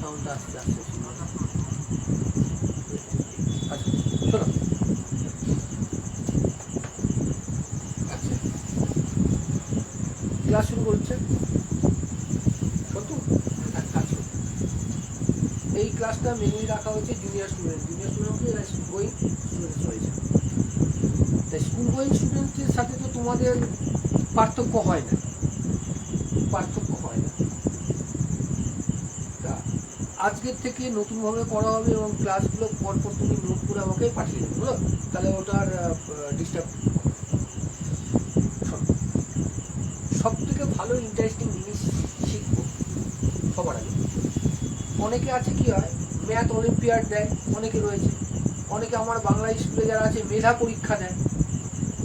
সাউন্ডটা আস্তে আস্তে শোনো। আচ্ছা শোনো, আচ্ছা ক্লাস শুরু করছে সন্তু। এই ক্লাসটা মেনুই রাখা হয়েছে জুনিয়র স্টুডেন্টকে, এরা স্কুল গোয়িং স্টুডেন্টস রয়েছে। তাই স্কুল গোয়িং স্টুডেন্টের সাথে তো তোমাদের পার্থক্য হয় না। তা আজকের থেকে নতুনভাবে করা হবে এবং ক্লাসগুলো পরপর তুমি নোট করে আমাকে পাঠিয়ে দেবে, বুঝলো? তাহলে ওটার ডিস্টার্ব। সব থেকে ভালো ইন্টারেস্টিং জিনিস শিখবো সবার আগে। অনেকে আছে কি হয়, ম্যাথ অলিম্পিয়াড দেয়, অনেকে রয়েছে। অনেকে আমার বাংলা স্কুলে যারা আছে মেধা পরীক্ষা দেয়।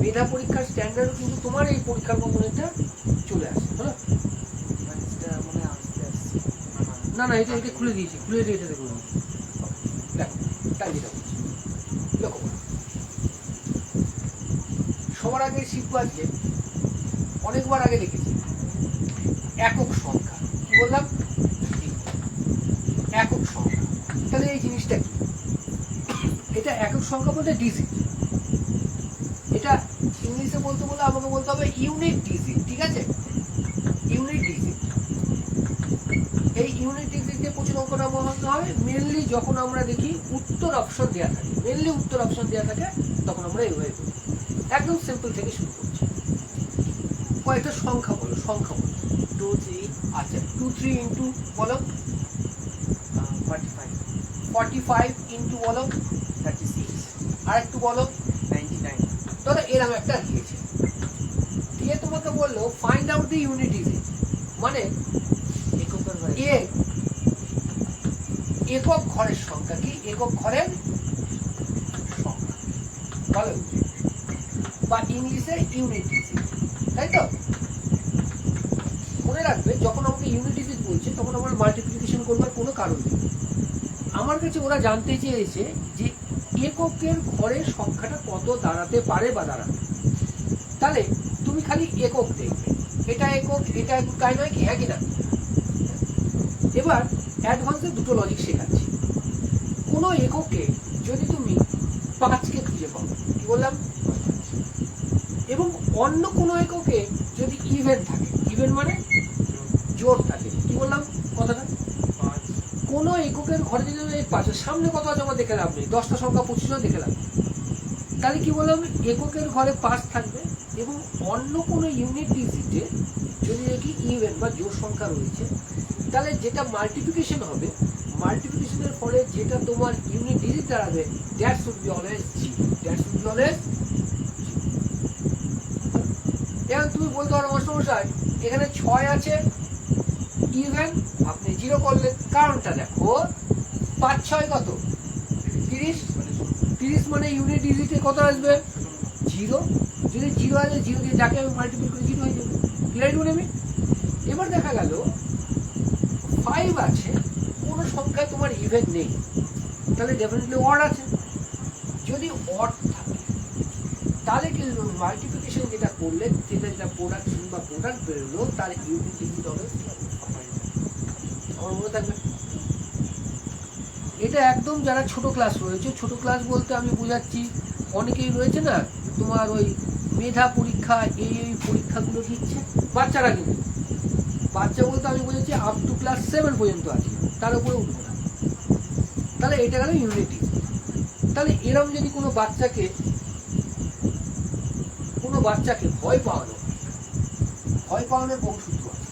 মেধা পরীক্ষার স্ট্যান্ডার্ডও কিন্তু তোমার এই পরীক্ষার মতো একটা চলে আসে, বুঝলো? না না, এটা খুলে দিয়েছি, খুলে দিয়ে এটা দেখুন। দেখো তাই যেটা বলছি, লক্ষ্য করো। সবার আগে শিখবো আজকে, অনেকবার আগে দেখেছি একক সংখ্যা। কি বললাম? একক সংখ্যা। তাহলে এই জিনিসটা কি? এটা একক সংখ্যা বলতে ডিজিট। এটা ইংলিশে বলতে বলে আমাকে বলতে হবে ইউনিট ডিজিট, ঠিক আছে? Unit digit. এই ইউনিট ডিজিটে প্রচুর অঙ্কটা বসাতে হবে মেনলি যখন আমরা দেখি উত্তর অপশন দেওয়া থাকে। তখন আমরা এইভাবে করি। একদম সিম্পল থেকে শুরু করছি। কয়েকটা সংখ্যা বলো, 2 3। আচ্ছা 2 3 ইন্টু বলো 45 ইন্টু বলো 36। আর একটু বলো 99। ধরো এরকম একটা দিয়েছে, দিয়ে তোমাকে বললো find out the unit digit, মানে একক ঘরের সংখ্যা। কি একক ঘরের সংখ্যা বলো, বা ইংলিশে ইউনিট ডিজিট, তাই তো? মনে রাখবে যখন আমাকে ইউনিট ডিজিট বলছে তখন আমার মাল্টিপ্লিকেশন করবার কোনো কারণ নেই। আমার কাছে ওরা জানতে চেয়েছে যে এককের ঘরের সংখ্যাটা কত দাঁড়াতে পারে বা দাঁড়াবে। তাহলে তুমি খালি একক দেখবে, এটা একক এটা একক, তাই নয় কি? হ্যাঁ কি না? এবার অ্যাডভান্সে দুটো লজিক শেখাচ্ছি। কোনো এককে যদি তুমি 5কে খুঁজে পাও, কি বললাম? এবং অন্য কোনো এককে যদি ইভেন থাকে, ইভেন মানে জোড় থাকে, কি বললাম কথাটা? কোনো এককের ঘরে যদি 5, সামনে কত আছে আমার দেখে লাভ নেই, 10টা সংখ্যা 25ও দেখে লাভ নেই। তাহলে কি বললাম? এককের ঘরে 5 থাকবে এবং অন্য কোনো ইউনিট ডিজিটে যদি দেখি ইভেন বা জোড় সংখ্যা রয়েছে, তাহলে যেটা মাল্টিপ্লিকেশন হবে, মাল্টিপ্লিকেশনের ফলে যেটা তোমার ইউনিট ডিজিট দাঁড়াবে, that should be always zero. এখন তুমি বলতে পারো মাস্টারমশাই এখানে 6 আছে ইভেন, আপনি 0 করলেন। কারণটা দেখো, 5 6 কত? 30 মানে ইউনিট ডিজিটে কত আসবে? 0। যদি 0 আসে, 0 দিয়ে যাকে আমি মাল্টিপ্লাই করে 0 হয়ে যাবে। ক্লিয়ার বলে আমি। এবার দেখা গেল 5 আছে, কোনো সংখ্যায় তোমার ইভেন নেই, তাহলে ডেফিনেটলি অড আছে। যদি অড থাকে তাহলে কিন্তু মাল্টিপ্লিকেশন যেটা করলে, যেটা প্রোডাকশন বা প্রোডাক্ট বেরোলো, তার ইউনিট ডিজিট হবে। আমার মনে থাকবে এটা একদম। যারা ছোট ক্লাস রয়েছে, ছোট ক্লাস বলতে আমি বোঝাচ্ছি অনেকেই রয়েছে না তোমার ওই মেধা পরীক্ষা, এই পরীক্ষাগুলো দিচ্ছে বাচ্চারা। কিন্তু বাচ্চা বলতে আমি বোঝাচ্ছি আপ টু ক্লাস 7 পর্যন্ত আছে, তার উপরে উঠবে না। তাহলে এটা গেল ইউনিটি। তাহলে এরকম যদি কোনো বাচ্চাকে ভয় পাওয়ানোর বহু সূত্র আছে।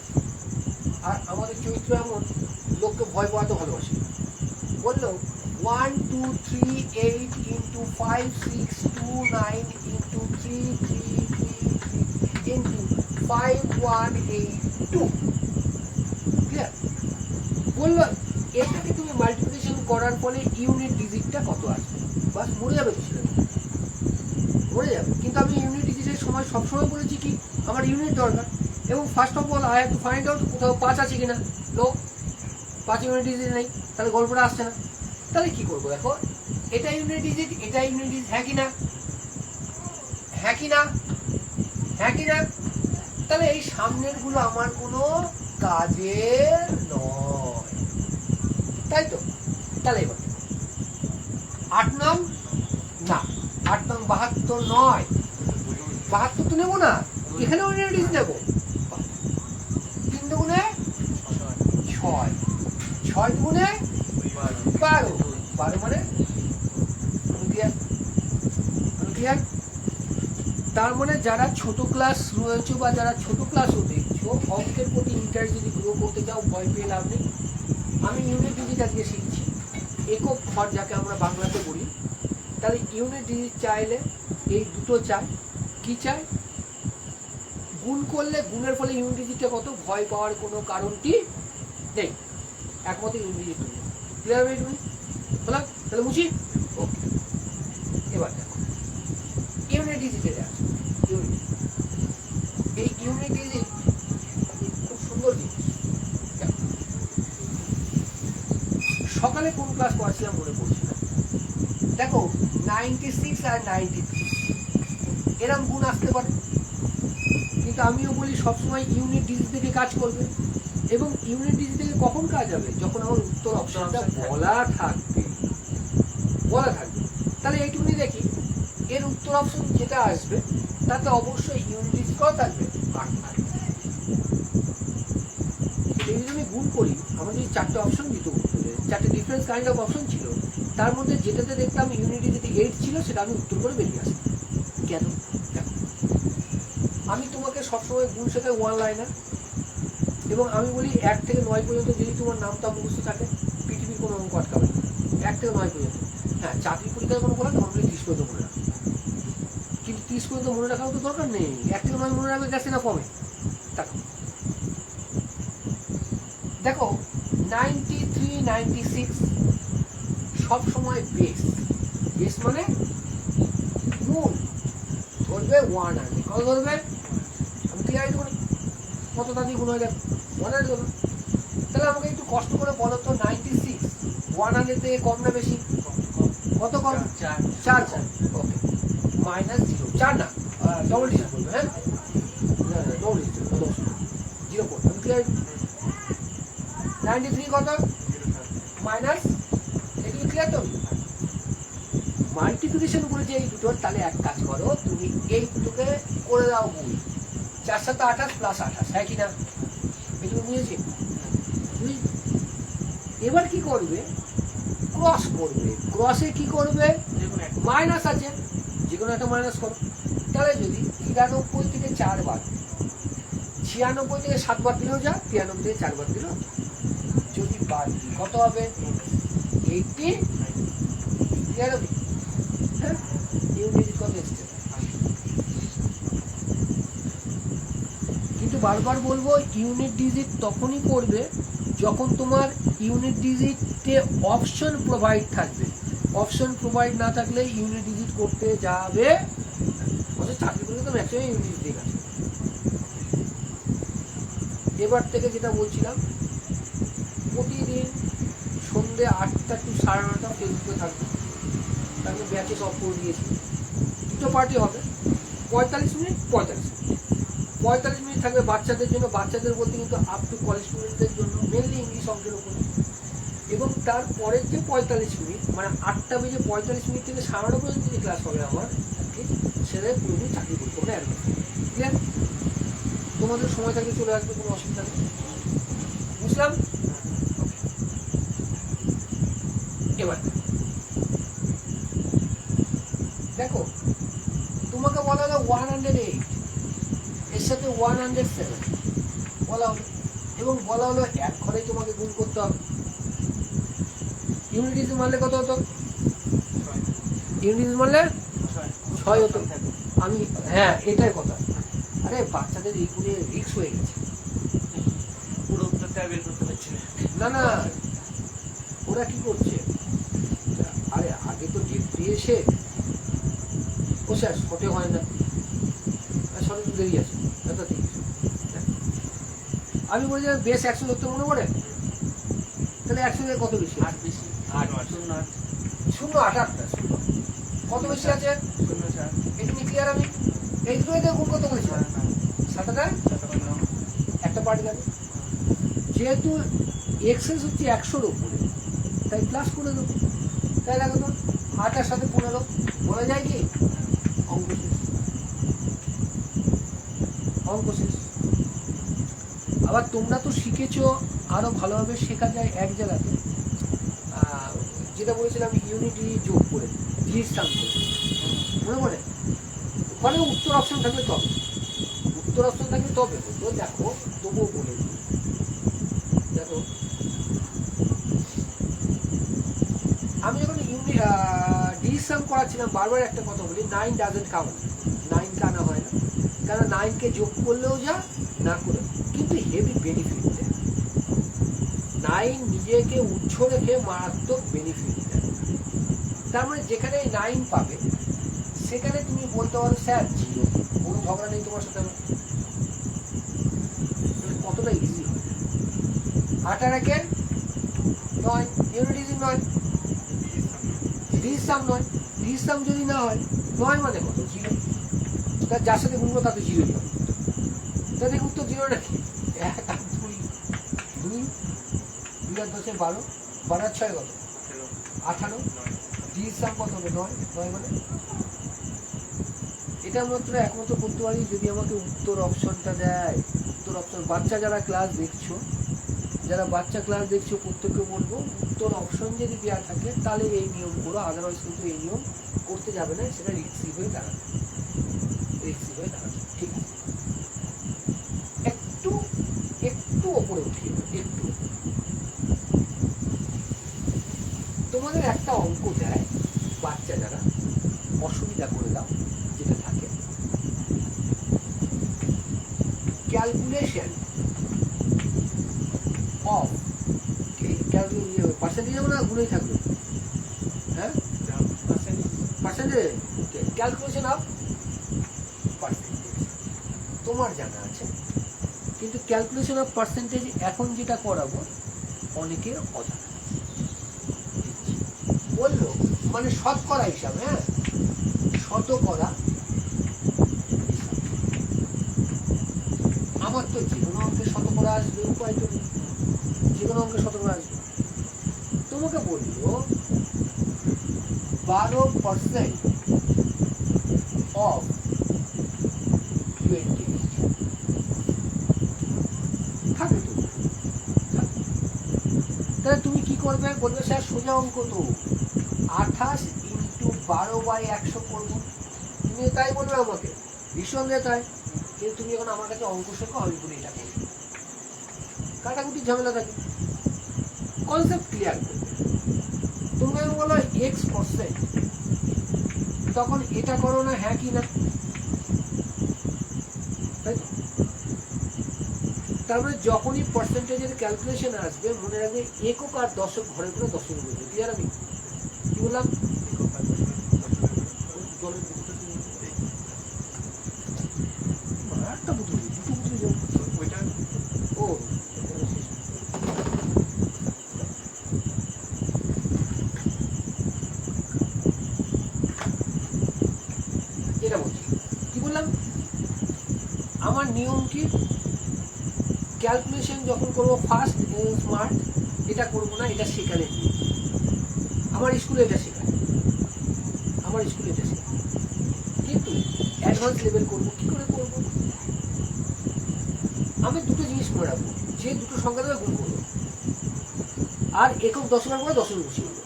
আর আমাদের চরিত্র এমন, লোককে ভয় পাওয়াতে ভালোবাসে। বললো 1 2 3 8 ইন্টু 5 6 2 9 ইন্টু 3 3 3 ইন্টু 5 1 8 2। ক্লিয়ার? বললো এটাকে তুমি মাল্টিপ্লিকেশন করার ফলে ইউনিট ডিজিটটা কত আসবে, বাস মরে যাবে তো, ছেলে মরে যাবে। কিন্তু আমি ইউনিট ডিজিটের সময় সবসময় বলেছি কি আমার ইউনিট দরকার, এবং first of all I have to find out কোথাও 5 আছে কিনা। নো, 5 ইউনিট ডিজিট নেই, তাহলে গল্পটা আসছে না। তাহলে কি করবো? দেখো এটা ইউনিট ডিজিট, এটা ইউনিট ডিজিট, হ্যাঁ কি না? হ্যাঁ কি না? হ্যাঁ কি না? তাহলে এই সামনের গুলো আমার কোনো কাজের নয়। তাই তো? তাহলে এবার 8 নং না, 8 নং 72 নয়, 72 তো নেবো না, এখানে ইউনিট ডিজিট নেবো। 3 দুগুণে 6, 6 দুগুণে 12, 12 মানে ক্লিয়ার? তার মানে যারা ছোট ক্লাস রয়েছে বা যারা ছোট ক্লাসও দেখছো, অঙ্কের প্রতি ইন্টারেস্ট যদি গ্রো করতে চাও, ভয় পেয়ে লাভ নেই। আমি ইউনিট ডিজিট আজকে শিখছি, একক ঘর যাকে আমরা বাংলাতে বলি। তাহলে ইউনিট ডিজিট চাইলে এই দুটো চাই, কি চাই? গুণ করলে গুণের ফলে ইউনিট ডিজিটটা কত, ভয় পাওয়ার কোনো কারণটি নেই, একমত ইউনিট ডিজিট ক্লিয়ার হয়ে যাবে। বললাম তাহলে বুঝি। ওকে, এবার দেখো ইউনিট ডিজিটের এই ইউনিট ডিজিট খুব সুন্দর জিনিস। সকালে কোন ক্লাস পড়াছিলাম মনে পড়ছে না। দেখো 96 আর 93 এরম গুণ আসতে পারে, কিন্তু আমিও বলি সবসময় ইউনিট ডিজিট থেকে কাজ করবে। এবং ইউনিট ডিজিট থেকে কখন কাজ হবে? যখন আমার উত্তর অপশনটা বলা থাকবে। তাহলে এইটুকুনি দেখি, এর উত্তর অপশন যেটা আসবে তাতে অবশ্যই ইউনিট ডিজিট করা থাকবে। যদি আমি গুণ করি, আমার যদি 4টে অপশন দিত উত্তরে, 4টে ডিফারেন্ট কাইন্ড অফ অপশন ছিল, তার মধ্যে যেটাতে দেখতাম ইউনিট ডিজিট 8 ছিল, সেটা আমি উত্তর করে বেরিয়ে আসতাম। কেন? আমি তোমাকে সবসময় গুণ শেখাই 1 লাইনার, এবং আমি বলি 1 থেকে 9 পর্যন্ত যদি তোমার নামটা মুখস্থ থাকে, পৃথিবীর কোনো অঙ্ক আটকাবে না। 1 থেকে 9 পর্যন্ত। হ্যাঁ, চাকরি পরীক্ষায় কোনো বলে তখন বলি 30 পর্যন্ত মনে রাখবে, কিন্তু 30 পর্যন্ত মনে রাখাও তো দরকার নেই। 1 থেকে 9 মনে রাখবে, গেছে না কমে। দেখো 93, 96 সব সময় বেস মানে গুণ ধরবে 1 আনবে। কত ধরবে? আমি ক্লিয়ার করি, কত তাড়াতাড়ি গুণ হয়ে যাবে 1 আনবে। তাহলে আমাকে একটু কষ্ট করে বলো তো, 96 1 থেকে কম না বেশি? কত কম? 4 কম। ওকে, -0, 4 না, ডবল ডিজিট বলবে। হ্যাঁ, ডবল ডিজিট 0 করবে। আমি ক্লিয়ার? 93 কত? মাইনাস, এগুলো ক্লিয়ার তো? মাল্টিপ্লিকেশন করেছে এই দুটোর, তাহলে এক কাজ করো, তুমি এই দুটোকে করে দাও গুণ। 4 7 28 প্লাস 28, হ্যাঁ কি না? এগুলো বুঝেছি। এবার কি করবে? ক্রস করবে। ক্রসে কি করবে? মাইনাস আছে, যে কোনো একটা মাইনাস করো। তাহলে যদি 93 থেকে 4 বার, 96 থেকে 7 বার দিলেও যা, 93 থেকে 4 বার দিলেও যদি বাদ দিই কত হবে? 80। ক্লিয়ার হবে? হ্যাঁ, ইউনিট কত এসছে। কিন্তু বারবার বলবো, ইউনিট ডিজিট তখনই করবে যখন তোমার ইউনিট ডিজিটে অপশন প্রোভাইড থাকবে। অপশন প্রোভাইড না থাকলে ইউনিট ডিজিট করতে যাবে, চাকরি করলে তো ম্যাক্সিমাম ইউনিট ডিজিট আছে। এবার থেকে যেটা বলছিলাম, প্রতিদিন সন্ধ্যে 8টা to 9:30 ফেসবুকে থাকবে। তাকে ব্যাচে সব করে দিয়েছি, দুটো পার্টি হবে, 45 মিনিট 45 মিনিট থাকবে বাচ্চাদের জন্য। বাচ্চাদের বলতে কিন্তু আপ টু কলেজ স্টুডেন্টদের জন্য, মেনলি ইংলিশ অঙ্কের উপর। এবং তারপরের যে 45 মিনিট, মানে 8:45 থেকে 9:30 পর্যন্ত যে ক্লাস হবে আমার, সেটা পুরোপুরি চাকরি করতে হবে। ক্লিয়ার? তোমাদের সময় থাকলে চলে আসবে, কোনো অসুবিধা নেই। বুঝলাম? এবার দেখো, তোমাকে বলা হলো 108, এর সাথে 107 বলা হলো, এবং বলা হলো এক ঘরে তোমাকে গুণ করতে হবে। ইউনিট ডিজিট মারলে কত হতো? ইউনিট ডিজিট মারলে 6 হতো। আমি, হ্যাঁ এটাই কথা। আরে বাচ্চাদের এই গুণে রিস্ক হয়ে গেছে, পুরো উত্তরটা বের করতে পারছি না। না, ওরা কি করছে? আরে আগে তো দেখতে এসে বসে আস, ফটে হয় না, সরে তো দেরি আছে। আমি বলি যে বেশ 100 ধরতে মনে পড়ে, তাহলে 100 থেকে কত বেশি? 8 বেশি। 8 0 8 কত বেশি আছে? 0 এটা কি ক্লিয়ার? আমি এই দুটোতে গুণ কত বলেছি? 7টায় একটা পার্টি যাবে। যেহেতু এক্সেস হচ্ছে 100-র উপরে, তাই প্লাস করে দেবো। তাই দেখো তো 8 সাথে 15 বলা যায় কি অঙ্ক শেষ, অঙ্ক শেষ। আবার তোমরা তো শিখেছো, আরো ভালোভাবে শেখা যায় এক জায়গাতে, যেটা বলেছিলাম ইউনিটি যোগ করে জির সাম করে, মনে পড়ে? ওখানে উত্তর অপশন থাকলে তবে, উত্তর অপশন থাকলে তবে তো দেখো, তবুও বলে দিই। দেখো আমি যখন জির সাম করাচ্ছিলাম বারবার একটা কথা বলি, 9 ডাজেন্ট কাউন্ট, 9 কে আনা হয় না, কারণ 9 কে যোগ করলেও যা না করে, কিন্তু হেভি বেনিফিট দেয়। 9 নিজেকে উচ্চ রেখে মারাত্মক বেনিফিট দেয়। তার মানে যেখানে 9 পাবে সেখানে তুমি বলতে পারো স্যার 0, কোনো ঝগড়া নেই তোমার সাথে। কতটা ইজি হয়। 8 আর 1 9, ইউনিট ইজ 9, রিসাম 9, রিসাম যদি না হয় 9 মানে কত 0, তার যার সাথে গুণবো তাতে 0 হবে, তাহলে উত্তর 0 নাকি? 1 আর 2, 2 2 আর 10 12, 12 আর 6 কত 18, রিসাম কত হবে 9, 9 মানে এটা মাত্র একমাত্র করতে পারি যদি আমাকে উত্তর অপশনটা দেয়। উত্তর অপশন, বাচ্চা যারা ক্লাস দেখছো, যারা বাচ্চা ক্লাস দেখছো প্রত্যেককে বলবো উত্তর অপশন যদি দেওয়া থাকে তাহলে এই নিয়ম করো, আদারওয়াইজ কিন্তু এই নিয়ম করতে যাবে না, সেটা রিস্কি হয়ে দাঁড়াবে, রিস্কি হয়ে দাঁড়াবে। ঠিক আছে, একটু একটু ওপরে উঠিয়ে একটু। তোমাদের একটা অঙ্ক দেয় বাচ্চা যারা, অসুবিধা করে দাও যেটা থাকে, ক্যালকুলেশন অফ, পার্সেন্টেজ না গুণেই থাকবে, হ্যাঁ পার্সেন্টেজ, ক্যালকুলেশন অফ পার্সেন্টেজ তোমার জানা আছে, কিন্তু ক্যালকুলেশন অফ পার্সেন্টেজ এখন যেটা করাবো অনেকের অজানা। বললো মানে শতকরা হিসাব, হ্যাঁ শতকরা, আমার তো যে কোনো অঙ্কে শতকরা আসবে, উপায় তো নেই, যে কোনো অঙ্কে শতকরা আসবে। তোমাকে বললো 12% অফ 20 থাকে তো, তাহলে তুমি কি করবে? বলবে স্যার সোজা অঙ্ক তো 28 × 12/100 করবো। তুমি তাই বলবে আমাকে, নিঃসন্দেহে তাই, কিন্তু তুমি এখন আমার কাছে অঙ্ক শেখো, আমি বলি এটা করবো, কাটাকুটি ঝামেলা থাকে, কনসেপ্ট ক্লিয়ার করবে। তুমি আমি বলো X%, তখন এটা করো না, হ্যাঁ কি না, তাই তো? তার মানে যখনই পার্সেন্টেজের ক্যালকুলেশন আসবে মনে রাখবে একক আর দশক ঘরে ঘরে দশক বলবে। ক্লিয়ার? আমি কি বললাম? একটা বুঝলি, দুটো বুঝলি ওইটা, ও এটা বলছি, কি বললাম? আমার নিয়ম কি, ক্যালকুলেশন যখন করবো ফার্স্ট স্মার্ট, এটা করবো না, এটা শেখালে আমার স্কুলে এটা শেখায়, আমার স্কুলে এটা শেখায়, কিন্তু অ্যাডভান্স লেভেল করবো কি করে করবো? আমি দুটো জিনিস মনে রাখবো, যে দুটো সংখ্যা দেবে গুণ করবো, আর একক দশকের পরে দশমিক বসিয়ে দেবো,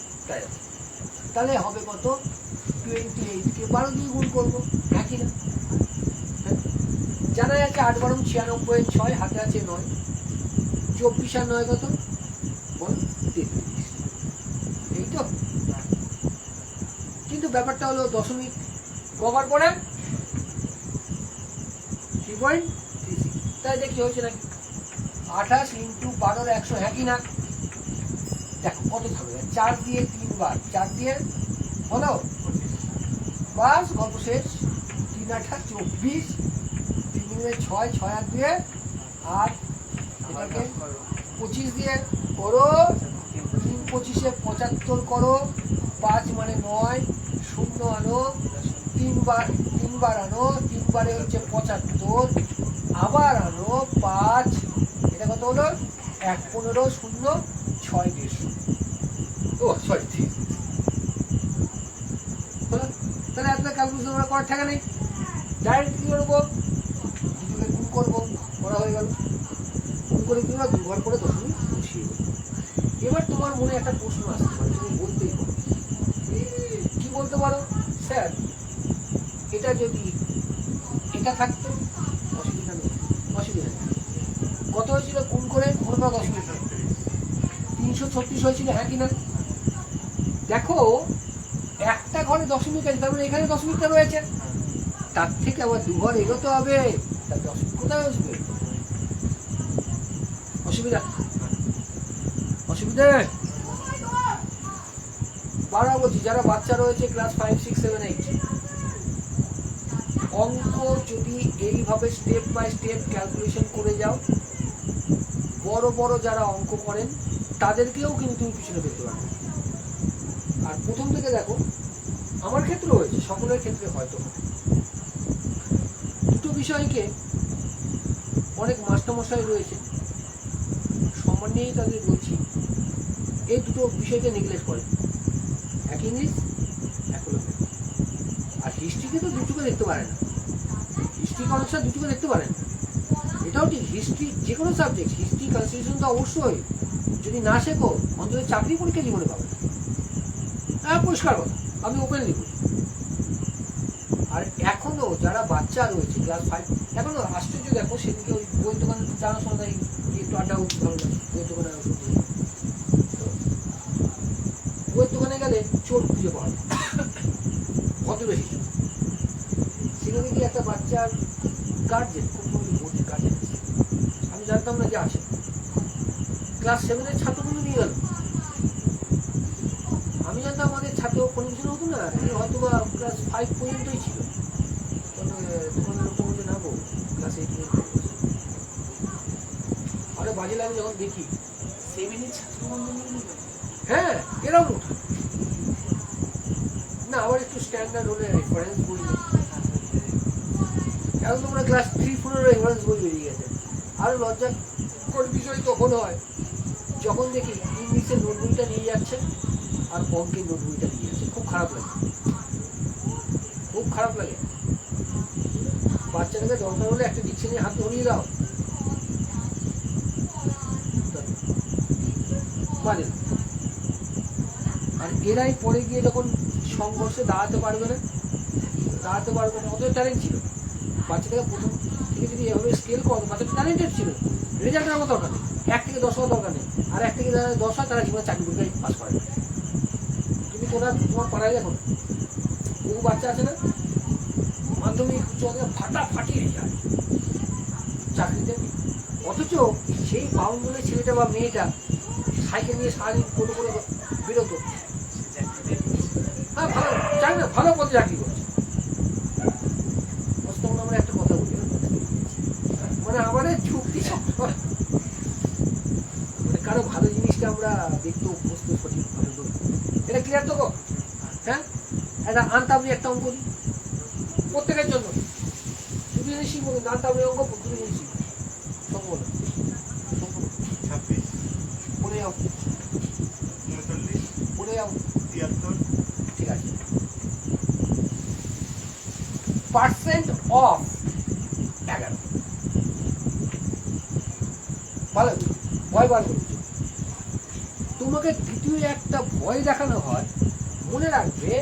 তাহলে হবে কত? 28 কে 12 দিয়ে গুণ করবো, একই না? জানা যাচ্ছে 8 × 96, 6 হাতে আছে 9, 24 আর 9 কত বল? 33। এই তো, কিন্তু ব্যাপারটা হলো দশমিক কভার করে 3.36, তাই দেখি হয়েছে নাকি? 28 × 12/100, হ্যাঁ কি না? দেখো কত থাকবে, 4 দিয়ে 3 বার, 4 দিয়ে বলো, বাস গল্প শেষ। 3 × 8 = 24, 3 × 6, 6 আর 2 8, এটাকে 25 দিয়ে করো, 3 × 25 = 75 করো, 5 মানে 9, 0 আনো, 3 বার আনো, 3 বারে হচ্ছে 75, আবার আনো 5, এটা কত হলো? 1 15 0 6 150, সরি, তাহলে এত ক্যালকুলেশন আমরা করার টাকা নেই, ডাইরেক্ট কি করবো, দুটোকে গুণ করবো, করা হয়ে গেল। গুণ করে কি না, 2 ঘর করে দশমিক বসিয়ে দেবো। এবার তোমার মনে একটা প্রশ্ন আসতে পারে, তুমি বলতেই পারো, কি বলতে পারো, স্যার এটা যদি এটা থাকতো অসুবিধা নেই, অসুবিধা নেই। কত হয়েছিল গুণ করে, অনুপাত অসুবিধা 336 হয়েছিল, হ্যাঁ কিনা? দেখো একটা ঘরে দশমিক আছে, তার মানে এখানে দশমিকটা রয়েছে, তার থেকে আবার 2 ঘর এগোতে হবে, তার দশমিক কোথায় আসবে? অসুবিধা অসুবিধা বারবার বলছি, যারা বাচ্চা রয়েছে ক্লাস 5, 6, 7, 8, অঙ্ক যদি এইভাবে স্টেপ বাই স্টেপ ক্যালকুলেশন করে যাও, বড় বড় যারা অঙ্ক করেন তাদেরকেও কিন্তু তুমি পিছনে পেতে পারবে। আর প্রথম থেকে দেখো, আমার ক্ষেত্রে হয়েছে, সকলের ক্ষেত্রে হয়তো দুটো বিষয়কে অনেক মাস্টারমশাই রয়েছে, সম্মান নিয়েই তাদের বলছি, এই দুটো বিষয়কে নেগলেক্ট করে, এক ইংলিশ, এক হলো ম্যাথ। আর হিস্ট্রিকে তো দুটোকে দেখতে পারে না, হিস্ট্রি কনসেপ্ট দুটোকে দেখতে পারেন, এটাও ঠিক। হিস্ট্রি যে কোনো সাবজেক্ট, হিস্ট্রি কনস্টিটিউশন তো অবশ্যই, যদি না শেখো অন্তত চাকরি পরীক্ষা জীবনে পাবে। হ্যাঁ, পরিষ্কার কথা, আমি ওপেনলি বলি। আর এখনো যারা বাচ্চা রয়েছে ক্লাস 5, এখনো আশ্চর্য, দেখো সেদিকে ওই বই দোকানে জানাশোনা তাই একটু আড্ডা উঠতে ভালো লাগে, বইয়ের দোকানে বইয়ের দোকানে গেলে চোর খুঁজে পাওয়া যায়, কত বেশি চোর। সেখানে গিয়ে একটা বাচ্চার গার্জেন, খুব ভর্তি গার্জেন, আমি জানতাম না যে আছে, ক্লাস 7-এর ছাত্রগুলো নিয়ে গেল। আমি জানতাম আমাদের ছাত্র কন্ডিশন হতো না, হয়তো বা ক্লাস 5 পর্যন্তই ছিল, দোকানের লোক বলতে না গো ক্লাস 8 পর্যন্ত। আরে বাজে লাগে যখন দেখি 7-এর ছাত্রবন্ধু নিয়ে, হ্যাঁ এরকম ওঠা না, আবার একটু স্ট্যান্ডার্ড হলে রেফারেন্স বই, এখন তোমরা ক্লাস 3-4 রেফারেন্স বই বেরিয়ে গেছে। আরো লজ্জাকর বিষয় তখন হয় যখন দেখি ইংলিশের নোট বইটা নিয়ে যাচ্ছে আর অঙ্কের নোট বইটা নিয়ে যাচ্ছে, খুব খারাপ লাগে, খুব খারাপ লাগে। বাচ্চাটাকে দরকার হলে একটা ডিকশনারি হাত ধরিয়ে দাও, মানে আর এরাই পরে গিয়ে যখন সংঘর্ষে দাঁড়াতে পারবে না, অত ট্যালেন্ট ছিল বাচ্চাটাকে, প্রথম থেকে যদি এভাবে স্কেল করো, বাচ্চাটা ট্যালেন্টেড ছিল, রেজাল্টের আমার দরকার নেই, 1 থেকে 10 হওয়ার দরকার নেই, আর 1 থেকে 10 হয় তারা জীবনে চাকরি পরীক্ষায় পাস করে না। তুমি তোমার পাড়ায় দেখো, বহু বাচ্চা আছে না, মাধ্যমিক ফাটাফাটি রেজাল্ট, চাকরিতে, অথচ সেই বাউন্ডুলের ছেলেটা বা মেয়েটা সাইকেল নিয়ে সারাদিন কোনো করে বেরোতো, হ্যাঁ ভালো চাই না, ভালো পথে চাকরি করছে। তখন আমরা একটা কথা বলি, মানে আমাদের যুক্তি মানে কারো ভালো জিনিসটা আমরা দেখতে অভ্যস্ত সঠিকভাবে, এটা ক্লিয়ার তো? হ্যাঁ, একটা আনতাবলি একটা অঙ্ক দিই প্রত্যেকের জন্য, দুটো জিনিসই বলুন, আনতাবলি অঙ্ক দুটো জিনিসই সব বলো, পড়ে যাও, পড়ে যাও, ঠিক আছে। পার্সেন্ট অফ 11, ভালো ভয় বার করছো, তোমাকে দ্বিতীয় একটা ভয় দেখানো হয়, মনে রাখবে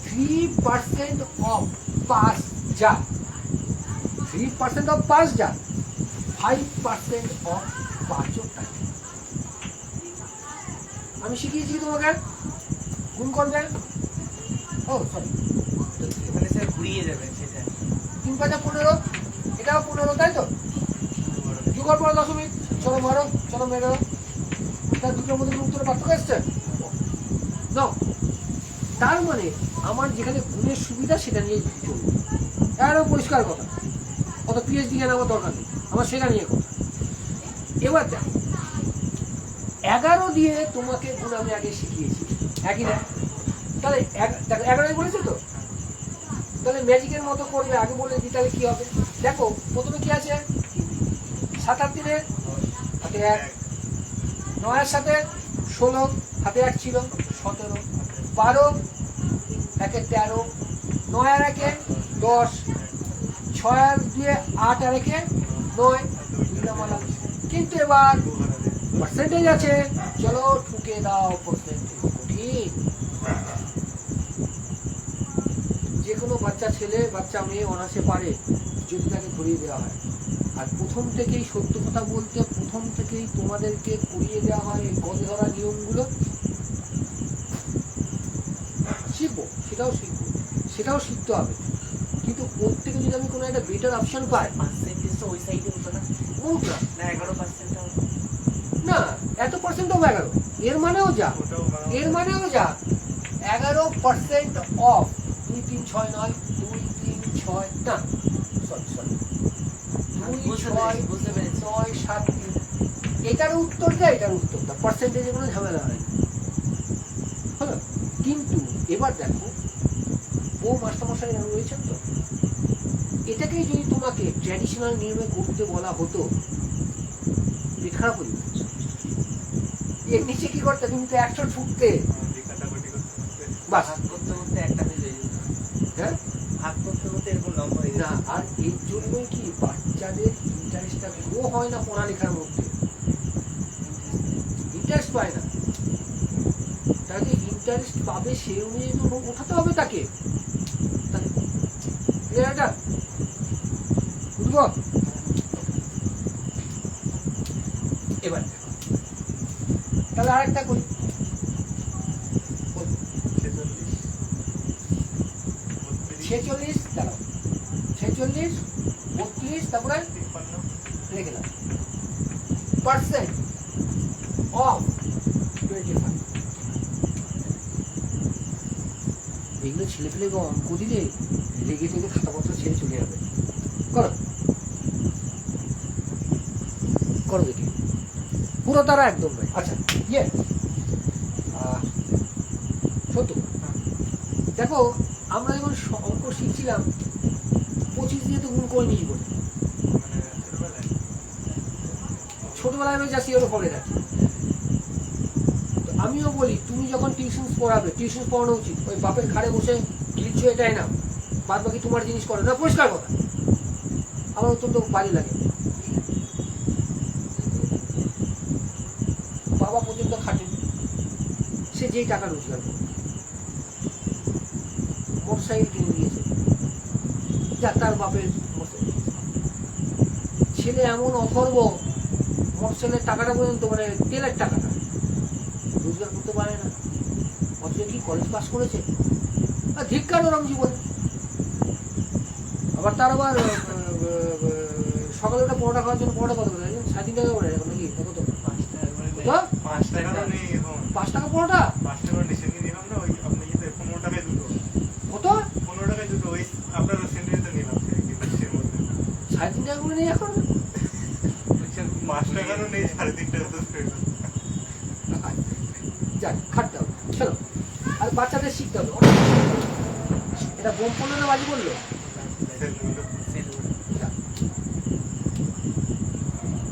3% অফ পাস যা, 3% অফ পাস যা, 5% অফ পাঁচও টাকা। আমি শিখিয়েছি তোমাকে গুণ করবে, ও সরি মানে স্যার ঘুরিয়ে যাবে সেটা, 3 5 15, এটাও 15, তাই তো, যুগল পর দশমিক, চলো মারো, চলো মেরো, তার দুটোর মধ্যে উত্তরে পার্থক্য এসছে নাও। তার মানে আমার যেখানে গুণের সুবিধা সেটা নিয়ে চলবে, একদম পরিষ্কার কথা, অত পিএইচডি জ্ঞান আমার দরকার নেই, আমার সেটা নিয়ে কথা। এবার দেখো 11 দিয়ে তোমাকে গুণ আমি আগে শিখিয়েছি, একই না, তাহলে দেখো 11 বলেছে তো, তাহলে ম্যাজিকের মতো করবে, আগে বলে দিই, তাহলে কি হবে দেখো, প্রথমে কি আছে, 7 আর 3 হাতে 1, 9 এর সাথে 16, হাতে 1 ছিল 17, 12 একে 13, 9 আর একে 10, 6 আর 2 8 আর একে 9 দিলাম আলাদা। কিন্তু এবার পার্সেন্টেজ আছে, চলো ঠুকে দাও পার্সেন্টেজ। ঠিক, যে কোনো বাচ্চা ছেলে বাচ্চা মেয়ে অনার্সে পারে যদি তাকে ধরিয়ে দেওয়া হয়। আর প্রথম থেকেই সত্য কথা বলতে, প্রথম থেকেই তোমাদেরকে করিয়ে দেওয়া হয় এই গদে ধরা নিয়মগুলো, শিখবো, সেটাও শিখতে হবে। কিন্তু ওর থেকে যদি আমি কোনো একটা বেটার অপশন পাই, পার্সেন্টেজটা ওই সাইডে হতো না, বলুক না, না 11% না এত পার্সেন্ট হবে 11, এর মানেও যা, 11% অফ 2 3 6 9, 2 3 6 না সরি 2 6 বুঝতে পেরেছি। 9 7 3, এটার উত্তরটা পার্সেন্টেজে কোনো ঝামেলা হয় না, হলো। কিন্তু এবার দেখো, ও মাস্টারমশাই রয়েছেন তো, এটাকেই যদি তোমাকে ট্র্যাডিশনাল নিয়মে করতে বলা হতো, খারাপ হতো। এর নিচে কি করতে, কিন্তু 100 ঠুকতে, বাস ভাগ করতে করতে একটা পেজ হয়ে যেত। হ্যাঁ ভাগ করতে করতে এরকম লম্বা হয়ে না। যেত। আর এর জন্যই কি বাচ্চাদের ইন্টারেস্টটা গ্রো হয় না পড়ালেখার মধ্যে, ইন্টারেস্ট পায় না। তাকে ইন্টারেস্ট পাবে সেই অনুযায়ী তো ওঠাতে হবে তাকে। এটা বুঝবো। এবার তাহলে আরেকটা করি, 46 দাঁড়াও, 46 32 তারপরে রেখে দাও পার্সেন্ট অফ 25। এগুলো ছেলে পেলে অঙ্ক দিলে লেগে থেকে খাতাপত্র ছেড়ে চলে যাবে। করো করো দেখি, পুরো তারা একদম নয়। আচ্ছা ইয়ে সত্য, দেখো আমরা যখন অঙ্ক শিখছিলাম 25 দিয়ে তো গুণ করে নিয়েছি বলে, ছোটবেলায় আমি যা সিওর পড়ে রাখি। আমিও বলি তুমি যখন টিউশন পড়াবে, টিউশন পড়ানো উচিত ওই বাপের ঘাড়ে বসে লিখছো এটাই না, বাদ বাকি তোমার জিনিস করো না, পরিষ্কার কথা। আমার অত্যন্ত বাজে লাগে। বাবা পর্যন্ত খাটে, সে যেই টাকা রোজগার করে, মোটরসাইকেল কিনে দিয়েছে, যা তার বাপের ছেলে এমন অথর্ব, মোটরসাইকেলের টাকাটা পর্যন্ত মানে তেলের টাকাটা রোজগার করতে পারে না, অথচ কি কলেজ পাস করেছে। আর ধিক্কার ওরম জীবন। আবার তার আবার সকালে ওটা পরোটা খাওয়ার জন্য পরোটা কত করে 3.5 টাকা করে এখন নাকি, কত 5 টাকা 5 টাকা পরোটা, 5 টাকা ডিসেন্ট নিলাম না, ওই আপনি কি 15 টাকায় দুটো, কত 15 টাকায় দুটো, ওই আপনার সেন্টারে নিলাম কিন্তু এর মধ্যে 3.5 টাকা করে নেই এখন। 5 টাকারও নেই, 3.5 টাকা তো যাক খাটতে হবে, চলো। আর বাচ্চাদের শিখতে হবে, এটা বোম পড়লো না বাজি বললো,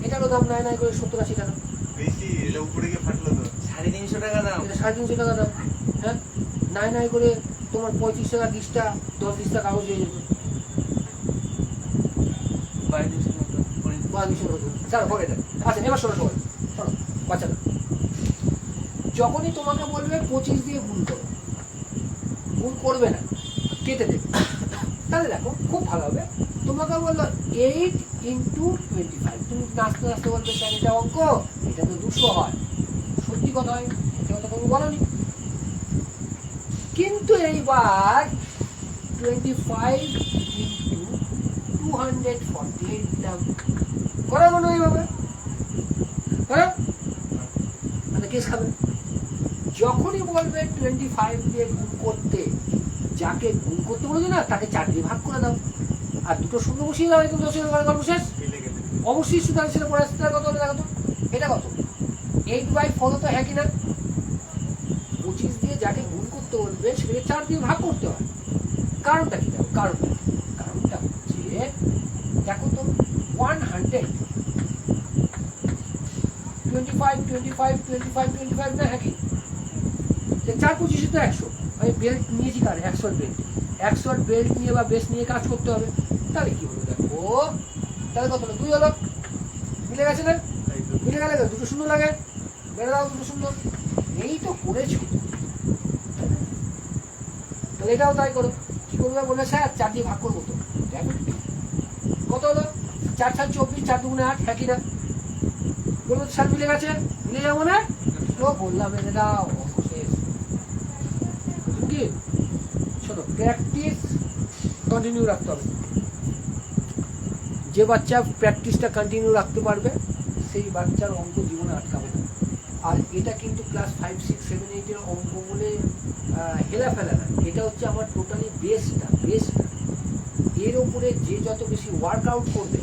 এটারও দাম নাই নাই করে 70-80 টাকা, বেশি, এটা উপরে গিয়ে ফাটলো তো। 350 টাকা দাম। এটা 350 টাকা দাম। হ্যাঁ নাই নাই করে তোমার 35 টাকা 10টা 10-20টা কাগজ হয়ে যেত। 2200 মতো করে দিত। 2200 হতো। চলো পরে এটা। আচ্ছা এবার শোনো সবাই, শোনো বাচ্চারা, যখনই তোমাকে বলবে 25 দিয়ে গুণ করো, গুণ করবে না, কেটে দেবে, তাহলে দেখো খুব ভালো হবে। তোমাকে বললো 8 into 25, তুমি নাচতে নাচতে বলবে স্যার এটা অঙ্ক, এটা তো 200 হয়। সত্যি কথা হয়, এটা কথা তুমি বলনি। কিন্তু এইবার 25 into 248 দিলাম, করা মনে এইভাবে, হ্যাঁ মানে কেস খাবে। যখনই বলবে 25 দিয়ে গুণ করতে, যাকে গুণ করতে বলেছে না তাকে 4 দিয়ে ভাগ করে দাও, আর দুটো শূন্য বসিয়ে দাও, কিন্তু 10 এর গল্প শেষ। মিলে গেছে। অবশ্যই সুতরাং ছিল পরে কত হবে দেখো তো, এটা কত 8/4 তো হ্যাঁ কিনা। 25 দিয়ে যাকে গুণ করতে বলবে সেটাকে 4 দিয়ে ভাগ করতে হয়। কারণটা কি দেখো, কারণটা হচ্ছে দেখো তো 100 25 25 25 25 না, হ্যাঁ কি 4/25 তো 100, আমি বেল্ট নিয়েছি কার 100 বেল্ট, 100 বেল্ট নিয়ে বা বেস নিয়ে কাজ করতে হবে, তাহলে কি হলো দেখো, তাহলে কত হলো 2 হলো, মিলে গেছে না, তাই তো। মিলে গেলে তো দুটো শূন্য লাগে, বেড়ে দাও দুটো শূন্য, এই তো করেছো। তাহলে এটাও তাই করো, কি করবে বলে স্যার 4 দিয়ে ভাগ করবো তো, দেখো কত হলো 4 4 24, 4 2 8, একই না, বলবো স্যার মিলে গেছে, মিলে যাবো না, তো বললাম এটা অঙ্ক শেষ। কি শোনো, প্র্যাকটিস কন্টিনিউ রাখতে হবে, যে বাচ্চা প্র্যাকটিসটা কন্টিনিউ রাখতে পারবে সেই বাচ্চার অঙ্ক জীবনে আটকাবে না। আর এটা কিন্তু ক্লাস 5 6 7 8 এর অঙ্ক বলে হেলা ফেলা না, এটা হচ্ছে আমার টোটালি বেসটা। এর উপরে যে যত বেশি ওয়ার্কআউট করবে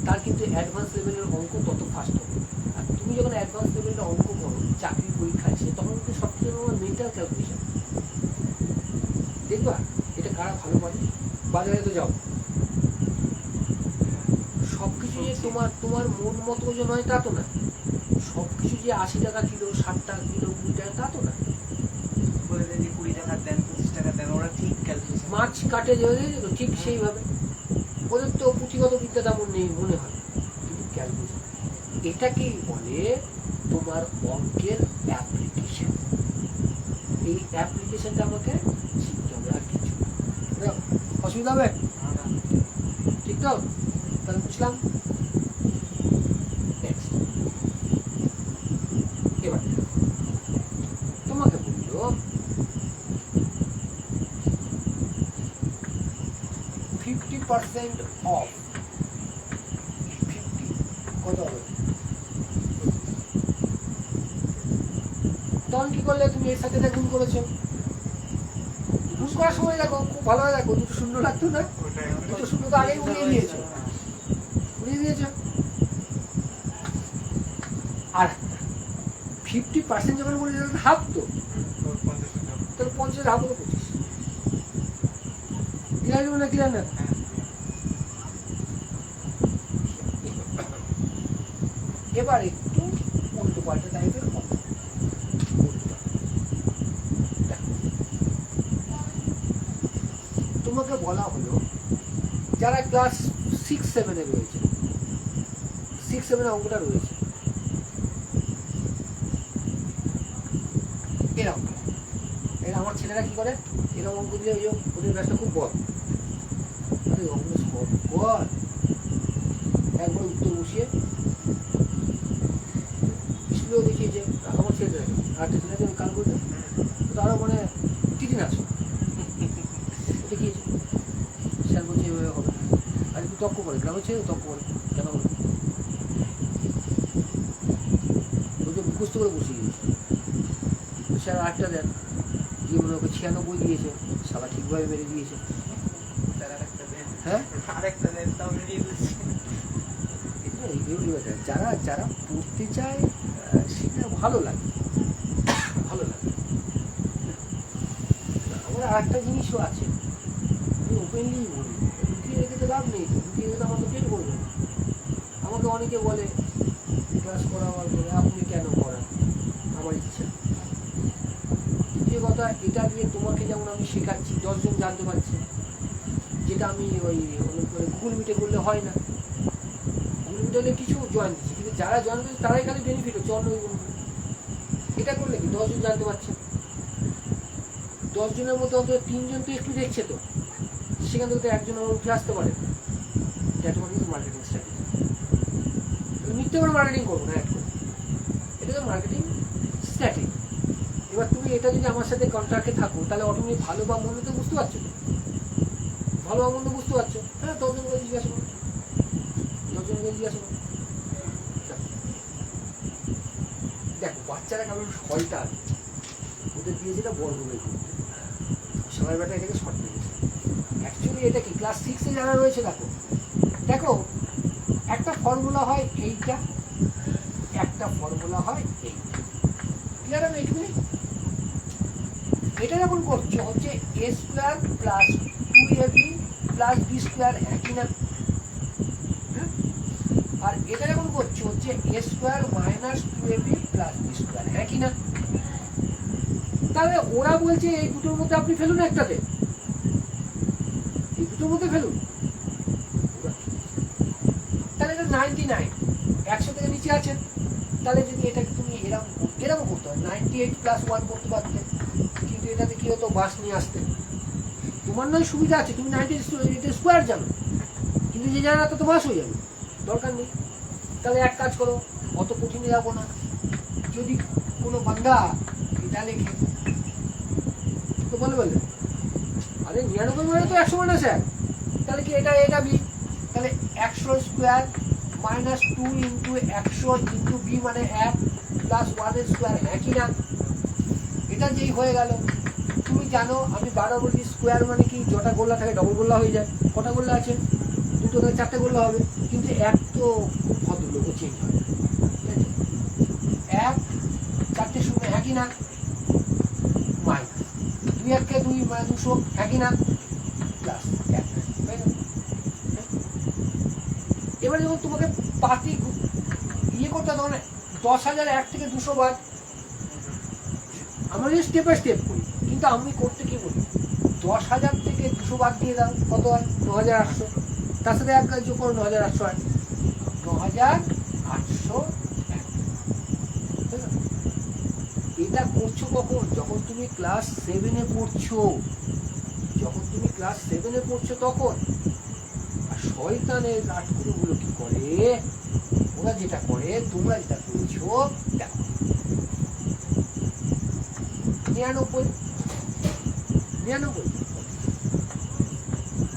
তার কিন্তু অ্যাডভান্স লেভেলের অঙ্ক তত ফাস্ট হবে। আর তুমি যখন অ্যাডভান্স লেভেলের অঙ্ক করো চাকরির পরীক্ষা আছে, তখন কিন্তু সবচেয়ে তোমার মেন্টাল ক্যালকুলেশন দেখবা, এটা কারা ভালো পারে। বাজারে তো যাও, সবকিছু যে তোমার মন মতো যে নয় তা তো না, সবকিছু যে 80 টাকা কিলো, 60 টাকা কিলো, 20 টাকা তা তো না। বলে দেয় যে 20 টাকা দেন, 25 টাকা দেন, ওরা ঠিক ক্যালকুলেশন। মাছ কাটে যে ঠিক সেইভাবে ওদের তো পুঁথিগত বিদ্যা তেমন নেই মনে হয়, কিন্তু ক্যালকুলেশন এটাকেই বলে তোমার অঙ্কের অ্যাপ্লিকেশন। এই অ্যাপ্লিকেশনটা আমাকে শিখতে হবে, আর কিছু না। অসুবিধা হবে? ঠিক তো? তাহলে বুঝলাম। Next. এবার তোমাকে বললো 50% অফ, 50 কত হবে? তখন কি করলে তুমি এর সাথে গুণ করেছো, গুণ করার সময় দেখো খুব ভালো হয়, দেখো দুটো শূন্য লাগতো না, ওটা দুটো শূন্য তো আগেই উড়িয়ে দিয়েছো, আর 50% যখন বলে হাফ তো, 50 টাকা। তাহলে 50 হাফ হলো 25। ক্লিয়ার না ক্লিয়ার না? এবার একটু উল্টো পাল্টা টাইপের হবে। তোমাকে বলা হলো যারা ক্লাস 6 7 এ রয়েছে, 6 7 অঙ্কটা রয়েছে এরকম, এরা আমার ছেলেরা কি করে, এরকম অঙ্ক দিলে ওই যে ওদের ব্যাসটা খুব বড়, আরে অঙ্ক সব বল, একবার উত্তর বসিয়ে স্কুলেও দেখিয়েছে আমার ছেলেরা, আরেকটা ছেলেকে আমি কাল করতে, তারা মানে টিটিন আছে দেখিয়েছে, স্যার বলছে এভাবে হবে না, আর একটু তক্ক করে, গ্রামের ছেলে তক্ক করে, কেন হবে বলছে মুখস্থ করে বসিয়ে দিয়েছে, স্যার আটটা দেন দিয়ে মনে ওকে 96 দিয়েছে, সালা ঠিকভাবে মেরে দিয়েছে। তার আরেকটা দেন, হ্যাঁ, আরেকটা দেন, তাও মিলিয়ে দিচ্ছে। যারা যারা পড়তে চায় সেটা ভালো লাগে, ভালো লাগে। আমার আর একটা জিনিসও আছে, আমি ওপেনলি বলি, লুকিয়ে রেখে তো লাভ নেই, তো লুকিয়ে রেখে আমার তো পেট করবে না। আমাকে অনেকে বলে ক্লাস করাবার পরে আপনি কেন করান, আমার ইচ্ছা। যে কথা এটা দিয়ে তোমাকে যেমন আমি শেখাচ্ছি 10 জন জানতে পারছে, যেটা আমি ওই গুগল মিটে করলে হয় না। গুগল মিটে হলে কিছু জয়েন দিচ্ছি, কিন্তু যারা জয়েন করছে তারাই খালি বেনিফিট হচ্ছে, অন্য এটা করলে কি 10 জন জানতে পারছে, 10 জনের মধ্যে অন্তত 3 জন তো একটু দেখছে, তো সেখান থেকে তো একজন উঠে আসতে পারে, এটা তোমার মার্কেটিং স্ট্র্যাটেজি। মিথ্যে করে মার্কেটিং করবো না, অ্যাড করবো, এটা তো মার্কেটিং স্ট্র্যাটেজি। এবার তুমি এটা যদি আমার সাথে কন্ট্রাক্টে থাকো তাহলে অটোমেটিক ভালো বা মন্দ তো বুঝতে পারছো, তো ভালো বা মন্দ বুঝতে পারছো। হ্যাঁ, 10 জন করে জিজ্ঞাসা করো, 10 জন করে জিজ্ঞাসা করো। দেখো বাচ্চারা কারণ শয়তান, ওদের দিয়ে যেটা বর্গ বের করতে, সবাই বেটা এটাকে শর্ট লেগেছে। অ্যাকচুয়ালি এটা কি ক্লাস 6 এ যারা রয়েছে দেখো, দেখো একটা ফর্মুলা হয় এইটা, একটা ফর্মুলা হয় এইটা, ক্লিয়ার হবে এইটুকুনি। এটা যখন করছো হচ্ছে a square plus 2ab plus b square, একই না? আর এটা যখন করছো হচ্ছে a square minus 2ab plus b square, একই না? তাহলে ওরা বলছে এই দুটোর মধ্যে আপনি ফেলুন একটাতে, এই দুটোর মধ্যে ফেলুন। তাহলে এটা 99, 100 থেকে নিচে আছে। তাহলে যদি এটাকে তুমি এরকম করতে হয় 98 প্লাস 1 করতে পারতে, কিন্তু এটাতে কি হতো, বাস নিয়ে আসতে। তোমার নয় সুবিধা আছে, তুমি 98 স্কোয়ার জানো, কিন্তু যে জানা তো বাস হয়ে যাবে, দরকার নেই। তাহলে এক কাজ করো, অত কঠিনে যাবো না। যদি কোনো বান্দা এটা লেখে তো বলবে আরে 99 মানে তো 100 মানে স্যার, তাহলে কি এটা বি, তাহলে 100 square minus 2 into 100 into b মানে 1 প্লাস 1 স্কোয়ার, হ্যাঁ কি না? এটা যেই হয়ে গেল, তুমি জানো আমি 12 বলি স্কোয়ার মানে কি, যটা গোল্লা থাকে ডবল গোল্লা হয়ে যায়। কটা গোল্লা আছে? দুটো থেকে 4টে গোল্লা হবে, কিন্তু এক তো খুব ভদ্রলোক চেঞ্জ হয়, এক 4টে শূন্য, হ্যাঁ কি না? মাইনাস 2 1 2 মানে 200, হ্যাঁ কি না? প্লাস 1, তাই না? এবার যখন তোমাকে পাতি ইয়ে করতে হবে, তখন 10,000 1 থেকে 200 বার, আমরা যদি স্টেপ বাই স্টেপ করি, কিন্তু আমি করতে কি বলি, 10,000 থেকে 200 বাদ দিয়ে দাও, কত হয়? 9,800। তার সাথে এক কাজ যোগ করো, 9,800 হয়, 9,800। এটা করছো কখন? যখন তুমি ক্লাস 7-এ পড়ছো, যখন তুমি ক্লাস 7-এ পড়ছো তখন। আর শয়তানের লাটকুগুলো কি করে, ওরা যেটা করে, তোমরা যেটা করছো, দেখো 99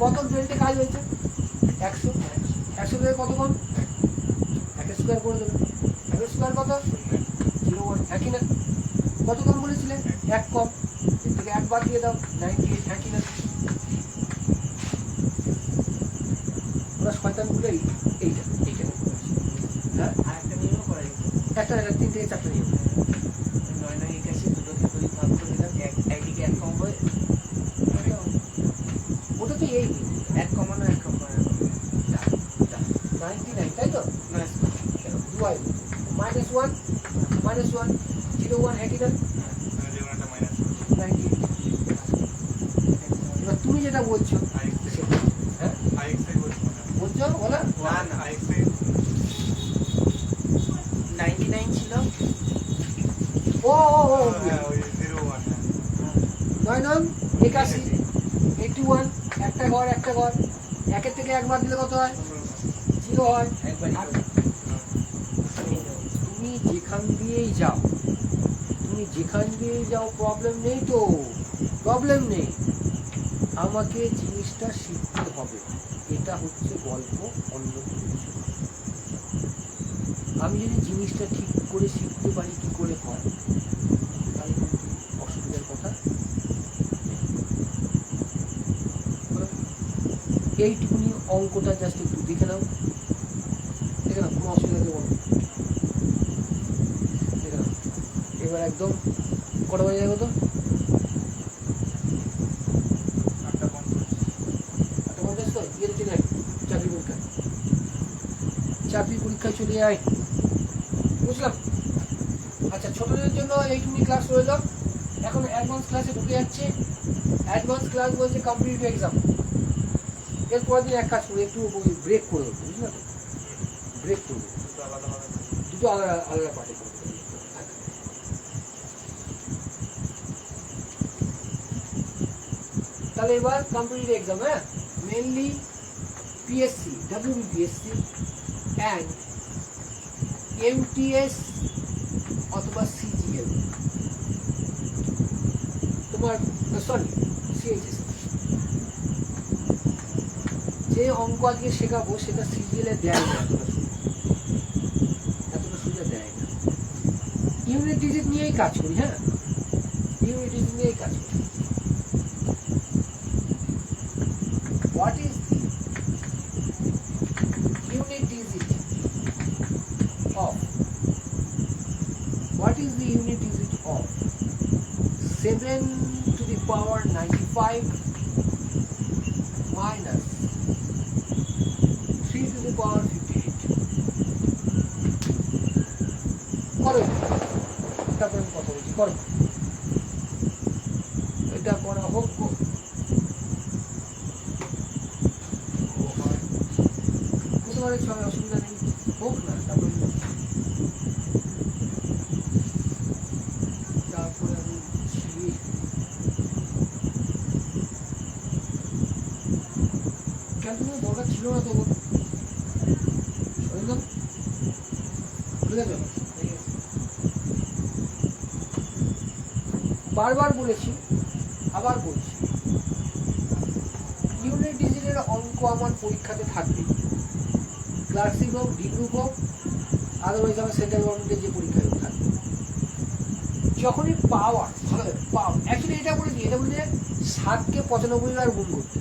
কত বেল্টে কাজ হয়েছে? 100 থেকে কত কম? 1 স্কোয়ার করে দেবে, 1 স্কোয়ার কত? 0.1, একই না? কত কম বলেছিলেন? 1 কম, এর থেকে 1 বাদ দিয়ে দাও, 98, একই না? ওরা শয়তানগুলো এইটা হ্যাঁ, আরেকটা নিয়মও করা যেত, একটা 3 থেকে 4টা নিয়ম। 9 9 81 দুটোকে 2 ভাগ করে দিলাম, একদিকে 1 কম হয়, ওটা তো এই 1 কমানো 1 কম করা, 99, তাই তো? দুয়াই -1 -1 0 1, একই না? যে কোনো একটা মাইনাস 98। এবার তুমি যেটা বলছো সেটা, হ্যাঁ আইএক্সআই বলছি না, বলছো বলা না আইএক্সআই 99 ছিল, ও হ্যাঁ ওই 01 হ্যাঁ 9 81 81, একটা ঘর 1-এর থেকে 1 বাদ দিলে কত হয়? 0 হয়। একবারই আর করে। তুমি যেখান দিয়েই যাও প্রবলেম নেই তো, প্রবলেম নেই। আমাকে জিনিসটা শিখতে হবে, এটা হচ্ছে গল্প, অন্য কিছু। আমি যদি জিনিসটা ঠিক করে শিখতে পারি কি করে হয়, তাহলে কিন্তু অসুবিধার কথা। এইটুকুনি অঙ্কটা জাস্ট একটু দেখে নাও, দেখে নাও, কোনো অসুবিধা দেবো না, দেখে নাও। এবার একদম কটা বাজে যাবে তো? 8:50 তো? গিয়ে চলে আয় চাকরি পরীক্ষায় চলে আয়, বুঝলাম? আচ্ছা, ছোটদের জন্য এইটুকুনি ক্লাস রইল। এখন অ্যাডভান্স ক্লাসে ঢুকে যাচ্ছে। অ্যাডভান্স ক্লাস বলছে কম্পিটিটিভ এক্সাম। এর পরের দিন এক কাজ করবো, একটু ব্রেক করে দেবো, বুঝলি না তো? ব্রেক করবো, দুটো আলাদা আলাদা দুটো আলাদা আলাদা পার্টে করবো। তাহলে এবার কম্পিটিটিভ এক্সাম, হ্যাঁ, mainly PSC, WBPSC and MTS অথবা সিজিএল, তোমার সরি সিএইচএস। যে অঙ্ক আজকে শেখাবো সেটা সিজিএল এ দেয় না, এতটা সুবিধা দেয় না। ইউনিট ডিজিট নিয়েই কাজ করি, হ্যাঁ, ইউনিট ডিজিট নিয়েই কাজ করি। What is the unit digit of? What is the unit digit of 7 to the power 95 minus 3 to the power 58? করো, তারপরে আমি কথা বলছি, করো। এটা করা হোক হতে পারে, সবাই অসুবিধা নেই, হোক না। তারপরে আমি ক্যালকুলেটার দরকার ছিল না তো, বারবার বলেছি, আবার বলছি, ইউনিট ডিজিটের অঙ্ক আমার পরীক্ষাতে থাকবে, ক্লাসিক হোক, ডি গ্রুপ হোক, আদারওয়াইজ আমার সেন্ট্রাল গভর্নমেন্টের যে পরীক্ষায় থাকবে। যখনই পাওয়ার অ্যাকচুয়ালি এটা বলে দিই, এটা বলে যে 7কে 95 বার গুণ করতে,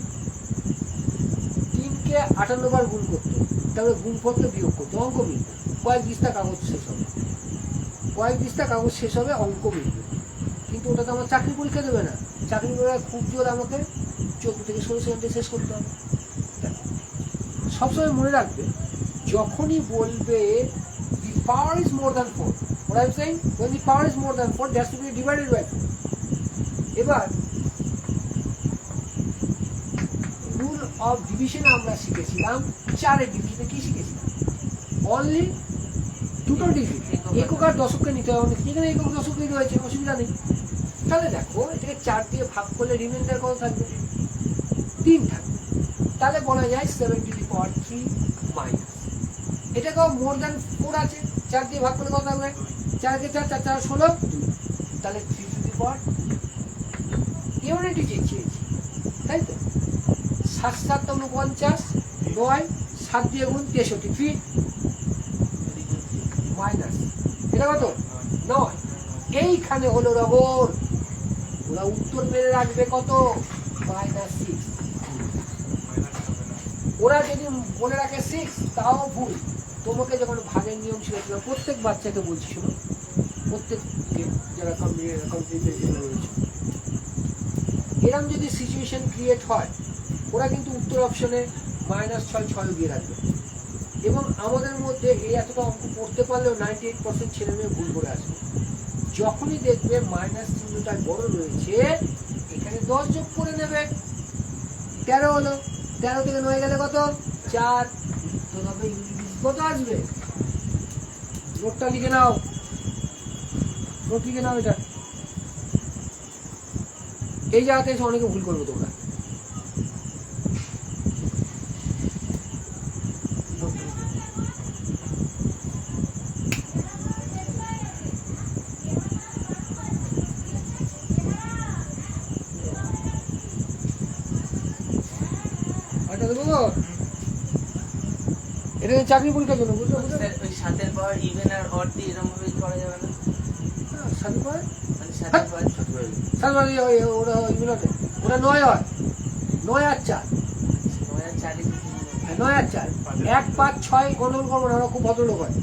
3কে 58 বার গুণ করতে, তারপরে গুণফলকে বিয়োগ করতে, অঙ্ক মিলবে। কয়েক দিস্তা কাগজ শেষ হবে, অঙ্ক মিলবে। কিন্তু ওটা তো আমার চাকরি পরীক্ষা দেবে না, চাকরি পরীক্ষা খুব জোর আমাকে 14 থেকে 16 সেকেন্ডে শেষ করতে হবে। সবসময় মনে রাখবে, যখনই বলবে the power is more than 4, what I'm saying, when the power is more than 4, that has to be divided by 4. এবার রুল অফ ডিভিশন আমরা শিখেছিলাম, 4-এর ডিভিশনে কি শিখেছিলাম? অনলি দুটো ডিজিট, একক আর দশককে নিতে হবে। এখানে একক দশককে রয়েছে, অসুবিধা নেই। তাহলে দেখো, এটাকে 4 দিয়ে ভাগ করলে রিমাইন্ডার কত থাকবে? 3 থাকবে। তাহলে বলা যায় 7^3 মাইনাস, এটাকেও মোর দ্যান 4 আছে, 4 দিয়ে ভাগ করলে কত থাকবে? 4কে 4, 4 4 16, 2। তাহলে 3^, ইউনিট ডিজিট চেয়েছি, তাই তো? 7 7 49, 9, 7 দিয়ে গুণ 63, 3 মাইনাস, এটা কত? 9। এইখানে হলো রগর, ওরা উত্তর মেরে রাখবে কত? -6। ওরা যদি বলে রাখে 6, তাও ভুল। তোমাকে যখন ভাগের নিয়ম শিখেছিল, প্রত্যেক বাচ্চাকে বলছিল, প্রত্যেককে যারা কম্পিটিশন রয়েছে, এরকম যদি সিচুয়েশন ক্রিয়েট হয়, ওরা কিন্তু উত্তর অপশনে -6 6 দিয়ে রাখবে। এবং আমাদের মধ্যে এই এতটা অঙ্ক করতে পারলেও 98% ছেলে মেয়ে ভুল করে আসবে। যখনই দেখবে মাইনাস চিহ্নটা বড় রয়েছে, এখানে 10 যোগ করে নেবে, 13 হলো। 13 থেকে 9 গেলে কত? 4। তবে কত আসবে? নোটটা লিখে নাও, এটা। এই জায়গাতে এসে অনেকে ভুল করবে তোমরা। এটা চাকরি পরীক্ষার জন্য, বুঝলো? ওই 7-এর পাওয়ার ইভেন আর অড দিয়ে এরকম ভাবে করা যাবে না? 7 পাওয়ার, মানে 7-এর পাওয়ার ওরা ইভেন অডে, ওরা 9 হয়, 9 আর 4, 9 আর 4 9 আর 4, 1 5 6 গন্ডগোল করবো না, ওরা খুব ভদ্রলোক হয়।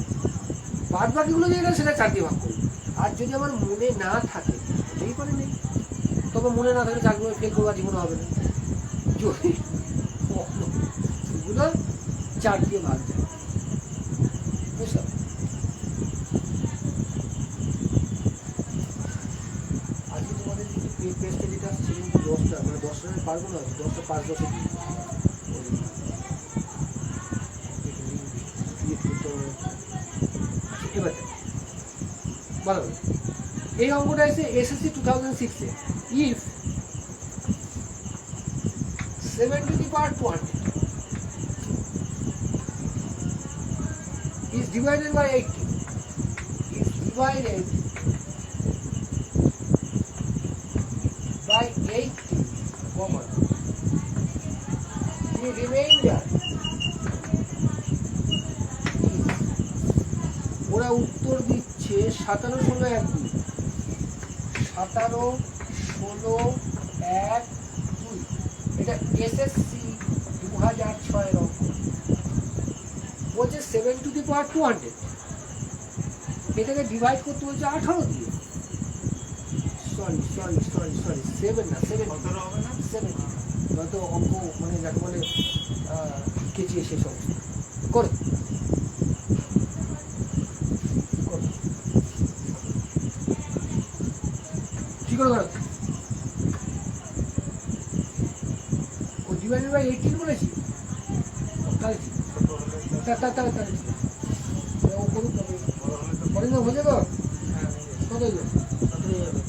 বাদ বাকিগুলো যেটা সেটা 4 দিয়ে ভাগ করবো। আর যদি আমার মনে না থাকে, এই করে নেই, তবে মনে না থাকলে চাকরি ফেল করবো, জীবনে হবে না। যদি এগুলো 4 দিয়ে ভাগ যায়, বুঝলাম? আজকে তোমাদের যদি পেজটা যেটা আসছে, 10টা, মানে 10টা পারবো না, 10টা 5 10 এবার ভালো। এই অঙ্কটা এসে SSC 2006-এ, if 7^200 is divided by 80, is divided by 80, comma, the remainder is, ওরা উত্তর দিচ্ছে 17 16 1 2, 17 16 1 2। এটা এসএসসি 2006 এর অঙ্ক। বলছে 7^200, এটাকে ডিভাইড করতে বলছে 18 দিয়ে। সরি 7 না, 7 হবে না? 7 হয়তো অঙ্ক মানে যাকে বলে কেচিয়ে শেষ অবস্থা করে। কি করে ডিভাইডেড বাই 18 বলেছি, তাহলে ঠিক। ছোট হলে তো তাহলে ঠিক আছে। ও করুক তবে বড় হলে তো পরে না হয়ে যাবে। হ্যাঁ, কত হলো? 17 যাবে।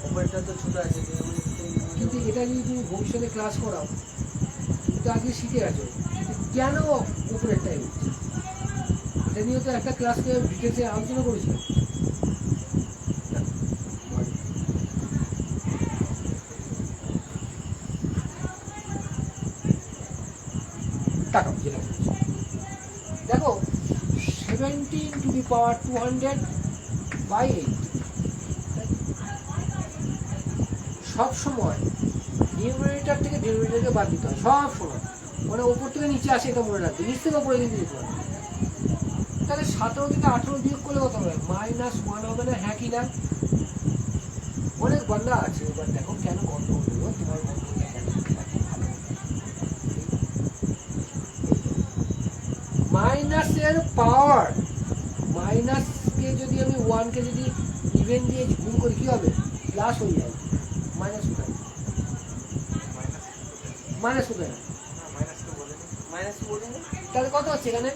ওপরেরটা তো ছোট আছে, কিন্তু এটা যদি তুমি ভবিষ্যতে ক্লাস করাও, তুমি তো আজকে শিখে গেছো, কিন্তু কেন উপরেরটাই হচ্ছে? এটা নিয়ে তো একটা ক্লাসকে ডিটেলসে আলোচনা করেছিলাম। টাকা যেটা বলছি। দেখো 17 টু দি পাওয়ার 200 বাই 8 সব সময় নিউমারেটর থেকে ডেনোমিনেটরকে বাদ দিতে হয় সব সময়, মানে ওপর থেকে নিচে আসে, এটা মনে রাখবে, নিচ থেকে ওপরে কিন্তু যেতে পারবে। তাহলে 17 থেকে 18 বিয়োগ করলে কত হবে? -1 হবে না? হ্যাঁ কি না? অনেক গন্ডা আছে। এবার দেখো কেন গন্ডগোল হলো, তোমার গন্ডগোলটা কেন? মাইনাসের পাওয়ার, মাইনাসকে যদি আমি 1কে যদি ইভেন দিয়ে গুণ করি কি হবে? প্লাস হয়ে যায়। মাইনাস কোথায়? মাইনাস কোথায়? মাইনাস তো বলে নি। মাইনাস বলে না। তাহলে কত হচ্ছে এখানে?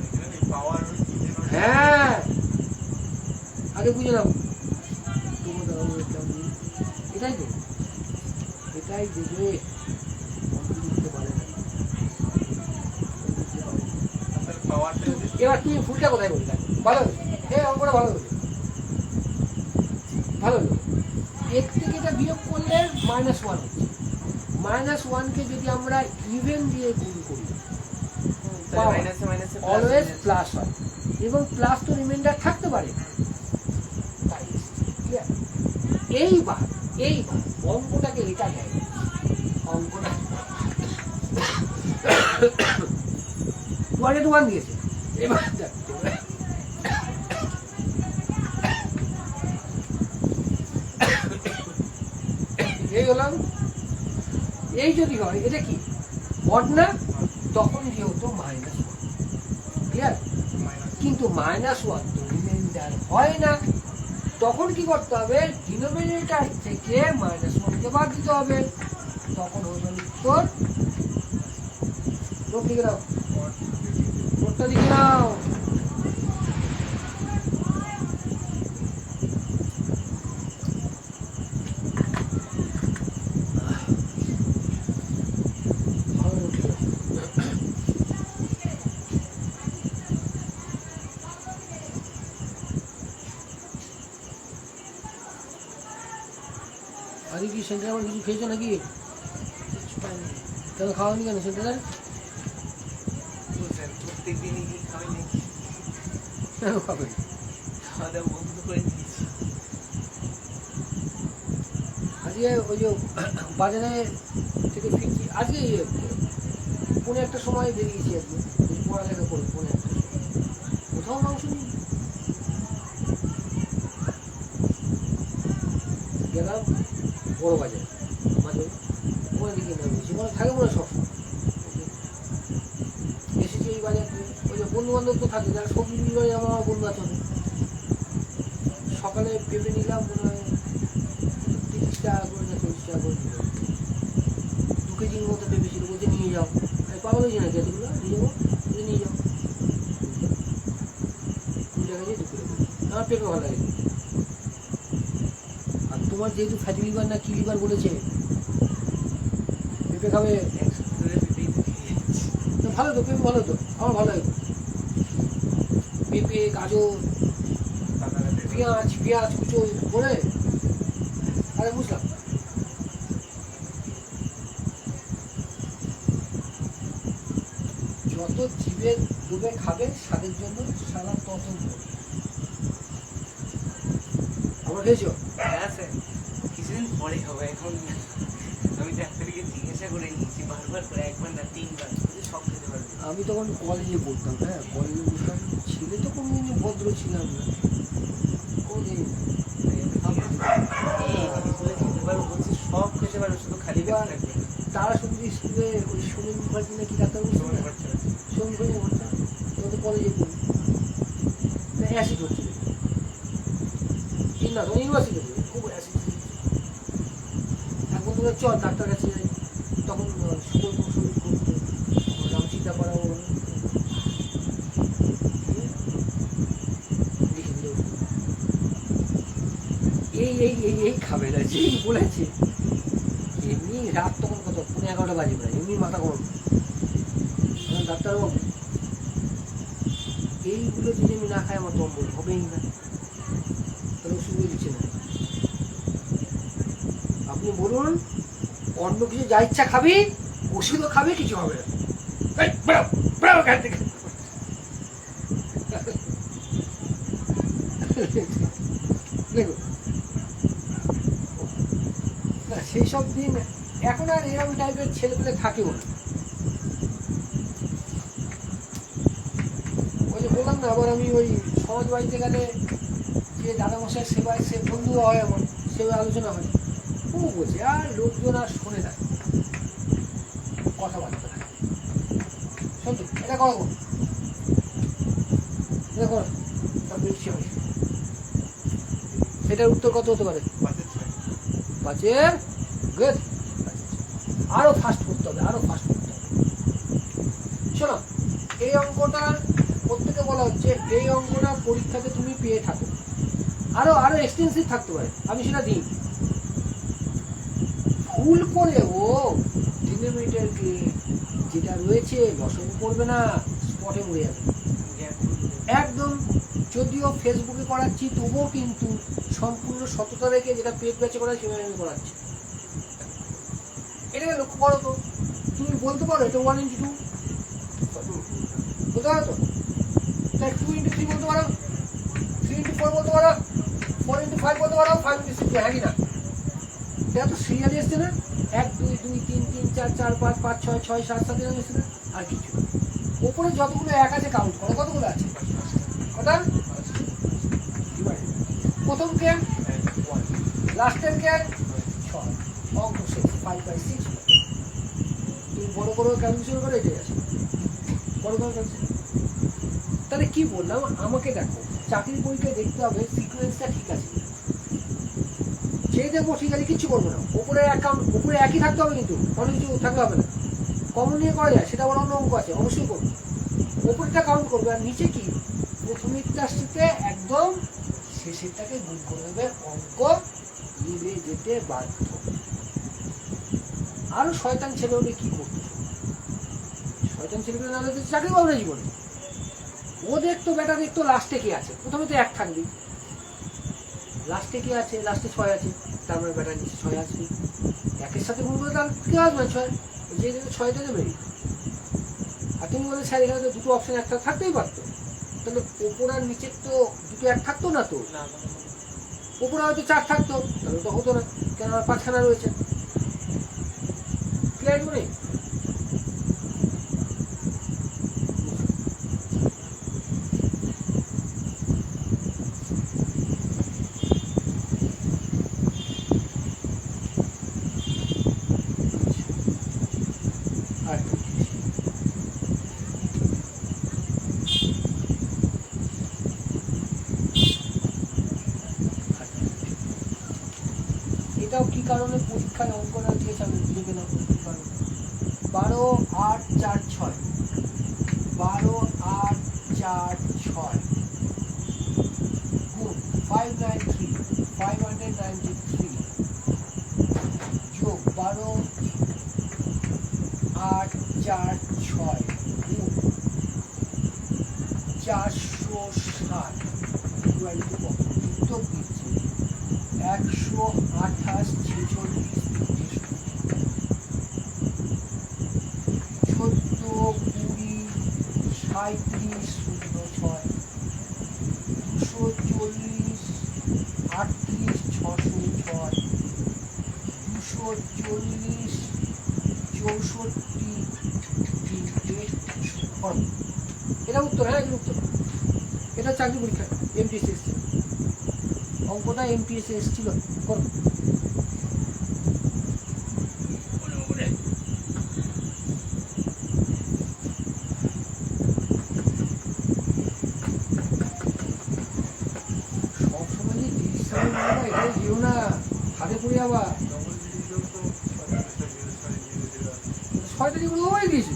এখানে পাওয়ার হ্যাঁ, আগে বুঝে নাও। এটাই তো, এটাই দেবে। বুঝতে পারে না। আপনার পাওয়ারটা যদি এবার তুমি ভুলটা কোথায় বলি? ভালো হলো, এই অঙ্কটা ভালো হলো, ভালো হলো। এর থেকে এটা বিয়োগ করলে -1 হচ্ছে। -1কে যদি আমরা ইভেন দিয়ে গুণ করি তাহলে মাইনাসে মাইনাসে অলওয়েজ প্লাস হয়, এবং প্লাস তো রিমাইন্ডার থাকতে পারে। তাই clear? এইবার অঙ্কটাকে এটা নেয়, অঙ্কটা 1 দিয়েছে। এবার এই হলাম, এই যদি হয় এটা কি মড না, তখন যেহেতু -1, ক্লিয়ার? কিন্তু -1 তো রিমাইন্ডার হয় না, তখন কি করতে হবে? ডিনোমিনেটর থেকে -1কে বাদ দিতে হবে, তখন হলো উত্তর। নোট লিখে নাও, নোটটা লিখে নাও। ভালো নোট লিখে নাও। আজকে কি সেন্টার আমার কিছু খেয়েছো নাকি? কেন খাওয়ানি কেন সেন্টারে? প্রত্যেক দিনই কি খাওয়াই নাকি? কেন খাবে? খাওয়া দাওয়া বন্ধ করে দিয়েছি। আজকে ওই যে বাজারে থেকে ফিরছি, আজকে 1:30 সময় বেরিয়েছি, আজকে পড়ালেখা করে 1:30 কোথাও মাংস নেই। গেলাম বড় বাজার, মাঝে ওখানে দিকে নামিয়েছি, মানে থাকে মনে হয় সবসময়। এসেছি এই বাজার থেকে, ওই যে বন্ধু বান্ধব তো থাকে, যারা সবজি বিক্রি করে আমার বন্ধু আছে। সকালে পেঁপে নিলাম মনে হয় 30 টাকা করে না 40 টাকা করে দিল। 2 কেজির মতো পেঁপে ছিল, বলতে নিয়ে যাও। আমি পাগল হয়েছি নাকি এতগুলো নিয়ে যাবো? বলতে নিয়ে যাও। 2 টাকা দিয়ে 2 কিলো করে। আমার পেঁপে ভালো লাগে। আর তোমার যেহেতু ফ্যাটি লিভার না কি লিভার বলেছে, পেঁপে খাবে। ধরে পেটেই তো খেয়ে যাচ্ছি। তো ভালো তো, পেঁপে ভালো তো, আমার ভালো লাগে। পেঁপে, গাজর, পেঁয়াজ কুচো করে, আরে বুঝলাম। যত জিভে ডুবে খাবে স্বাদের জন্য, সারা তত ভালো। আমার খেয়েছো? হ্যাঁ স্যার, কিছুদিন পরে খাবো। এখন আমি ডাক্তারকে জিজ্ঞাসা করে নিয়েছি বারবার করে, 1 বার না 3 বার, সব খেতে পারবে। আমি তখন কলেজে পড়তাম, হ্যাঁ কলেজে পড়তাম, ছেলে তো কোনোদিনই ভদ্র ছিলাম না, কোনোদিন। এই জিনিসগুলো খেতে পারবো বলছি, সব খেতে পারবো, শুধু খালি পেট এবার থাকবে। তারা শুধু স্কুলে ওই সোমেন মুখার্জি নাকি ডাক্তার বলছিল না, সোমেন মুখার্জি বলছে, তোমাদের কলেজে পড়ি অ্যাসিড হচ্ছিল না, ইউনিভার্সিটি খুব অ্যাসিড। বললাম, চল ডাক্তার কাছে যাই। তখন সুন্দর শরীর করতো, নাম চিন্তা করা ও লিখে দিল। এই খাবে না, যেই বলেছে এমনি রাত তখন কত 11:30 বাজে প্রায়, এমনি মাথা গরম। ডাক্তারবাবু এইগুলো যদি আমি না খাই আমার অম্বল হবেই না, তাহলে ওষুধই দিচ্ছে না। আপনি বলুন অন্য কিছু যা ইচ্ছা খাবি, ওষুধও খাবে, কিছু হবে না। এই, বেরো, বেরো এখান থেকে। দেখুন না, সেই সব দিন এখন আর এরকম টাইপের ছেলেপেলে থাকেও না। ওই যে বললাম না, আবার আমি ওই সমাজ বাড়িতে গেলে যে দাদামশাই সেবায় সে বন্ধু হয় আমার, সেভাবে আলোচনা হয়, ও বলছে আর লোকজন আর শোনে না কথাবার্তা। শুনতো এটা করো, এটা করো, বলছি আমি। এটার উত্তর কত হতে পারে? 5-এর গুড। আরো ফাস্ট করতে হবে, আরো ফাস্ট করতে হবে। শোনো, এই অঙ্কটা প্রত্যেকে বলা হচ্ছে, এই অঙ্কটা পরীক্ষাতে তুমি পেয়ে থাকো, আরো আরো এক্সটেন্সিভ থাকতে পারে, আমি সেটা দিই। ভুল করে ও ডিনোমিনেটরকে যেটা রয়েছে লসাগু করবে না, স্পটে মরে যাবে একদম। যদিও ফেসবুকে করাচ্ছি তবুও কিন্তু সম্পূর্ণ সততা রেখে যেটা পেট ব্যাচে করা সেভাবে আমি করাচ্ছি। এটাকে লক্ষ্য করো তো, তুমি বলতে পারো এটা 1x2 বলতে পারো তো, তাই 2x3 বলতে পারো, 3x4 বলতে পারো, 4x5 বলতে পারো, 5x6, হ্যাঁ কি না? এটা তো সিরিয়ালি এসছে না, 1 2 2 3 3 4 4 5 5 6 6 7 7 এরকম এসছে না, আর কিছু ওপরে যতগুলো এক আছে কাউন্ট করো, কতগুলো আছে? কটা? প্রথম কে লাস্টের কে 6, অঙ্ক শেষ, 5/6। তুমি বড় বড় ক্যালকুলেশন করে এটাই আছে, বড় বড় ক্যালকুলেশন। তাহলে কি বললাম, আমাকে দেখো চাকরির পরীক্ষায় দেখতে হবে সিকোয়েন্সটা ঠিক আছে, সেই দেখবো ঠিক আছে, কিচ্ছু করবো না। ওপরে অ্যাকাউন্ট ওপরে একই থাকতে হবে, কিন্তু অনেক কিছু থাকতে হবে না, কমন নিয়ে করা যায়, সেটা বড় অন্য অঙ্ক আছে, অবশ্যই করবো। ওপরটা কাউন্ট করবে, আর নিচে কি প্রথমেরটার সাথে একদম শেষেরটাকে গুণ করে দেবে, অঙ্ক মিলে যেতে বাধ্য। আরো শয়তান ছেলে হলে কি করতো, শয়তান ছেলেগুলো না হলে চাকরি পাবে না জীবনে। ও দেখতো বেটা, দেখতো লাস্টে কি আছে, প্রথমে তো 1 থাকবি, লাস্টে কি আছে, লাস্টে 6 আছে, তার মানে বেটা নিচে 6 আসবি, 1-এর সাথে গুণ করে তার কি আসবে 6, যে 6টা দেবে। আর তুমি বলে স্যার এখানে তো দুটো অপশন একটা থাকতেই পারতো, তাহলে ওপর আর নিচের তো দুটো 1 থাকতো না তো, ওপরে হয়তো 4 থাকতো, তাহলে তো হতো না, কেন আমার 5খানা রয়েছে। ক্লিয়ার করে এটাও কি কারণে পরীক্ষায় অঙ্ক না দিয়েছে আমি লিখে নেব। 12 8 4 6, 12 8 4 6 গুণ 593 593 যোগ 12 8 4 6 গুণ 460 উত্তর দিচ্ছি 128 46 14 20 37 06 240 38 606 240 64 এটা উত্তর। হ্যাঁ, এটা উত্তর, এটা চাকরি পরীক্ষা এমটিএস এসেছিল, অঙ্কটা এমটিএস এসেছিল। করো সবসময় যে 30 সেকেন্ড এটাই যেও না, হাতে পড়ে যাবা। শয়তানিগুলো হয়ে গিয়েছে।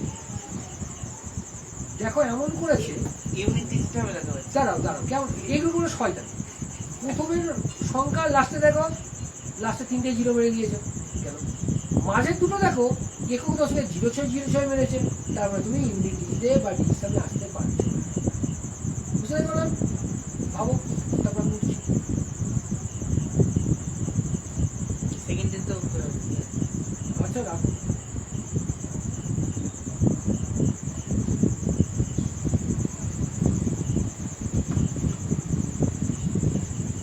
দেখো এমন করেছে, ইউনিট সিস্টেম লাগাতে পারছি। দাঁড়াও দাঁড়াও, কেমন এইগুলো শয়তানি। প্রথমের সংখ্যা লাস্টে দেখো, লাস্টে 3টে জিরো মেরে দিয়েছে, কেন? মাঝের দুটো দেখো একক দশকে 0606 মেরেছে, তারপরে তুমি ইউনিট ডিজিটে বা ডিজিটালে আসতে পারছো। বুঝতে পারলাম? ভাবো তারপর বুঝছি। সেকেন্ডে তো আচ্ছা রাখো।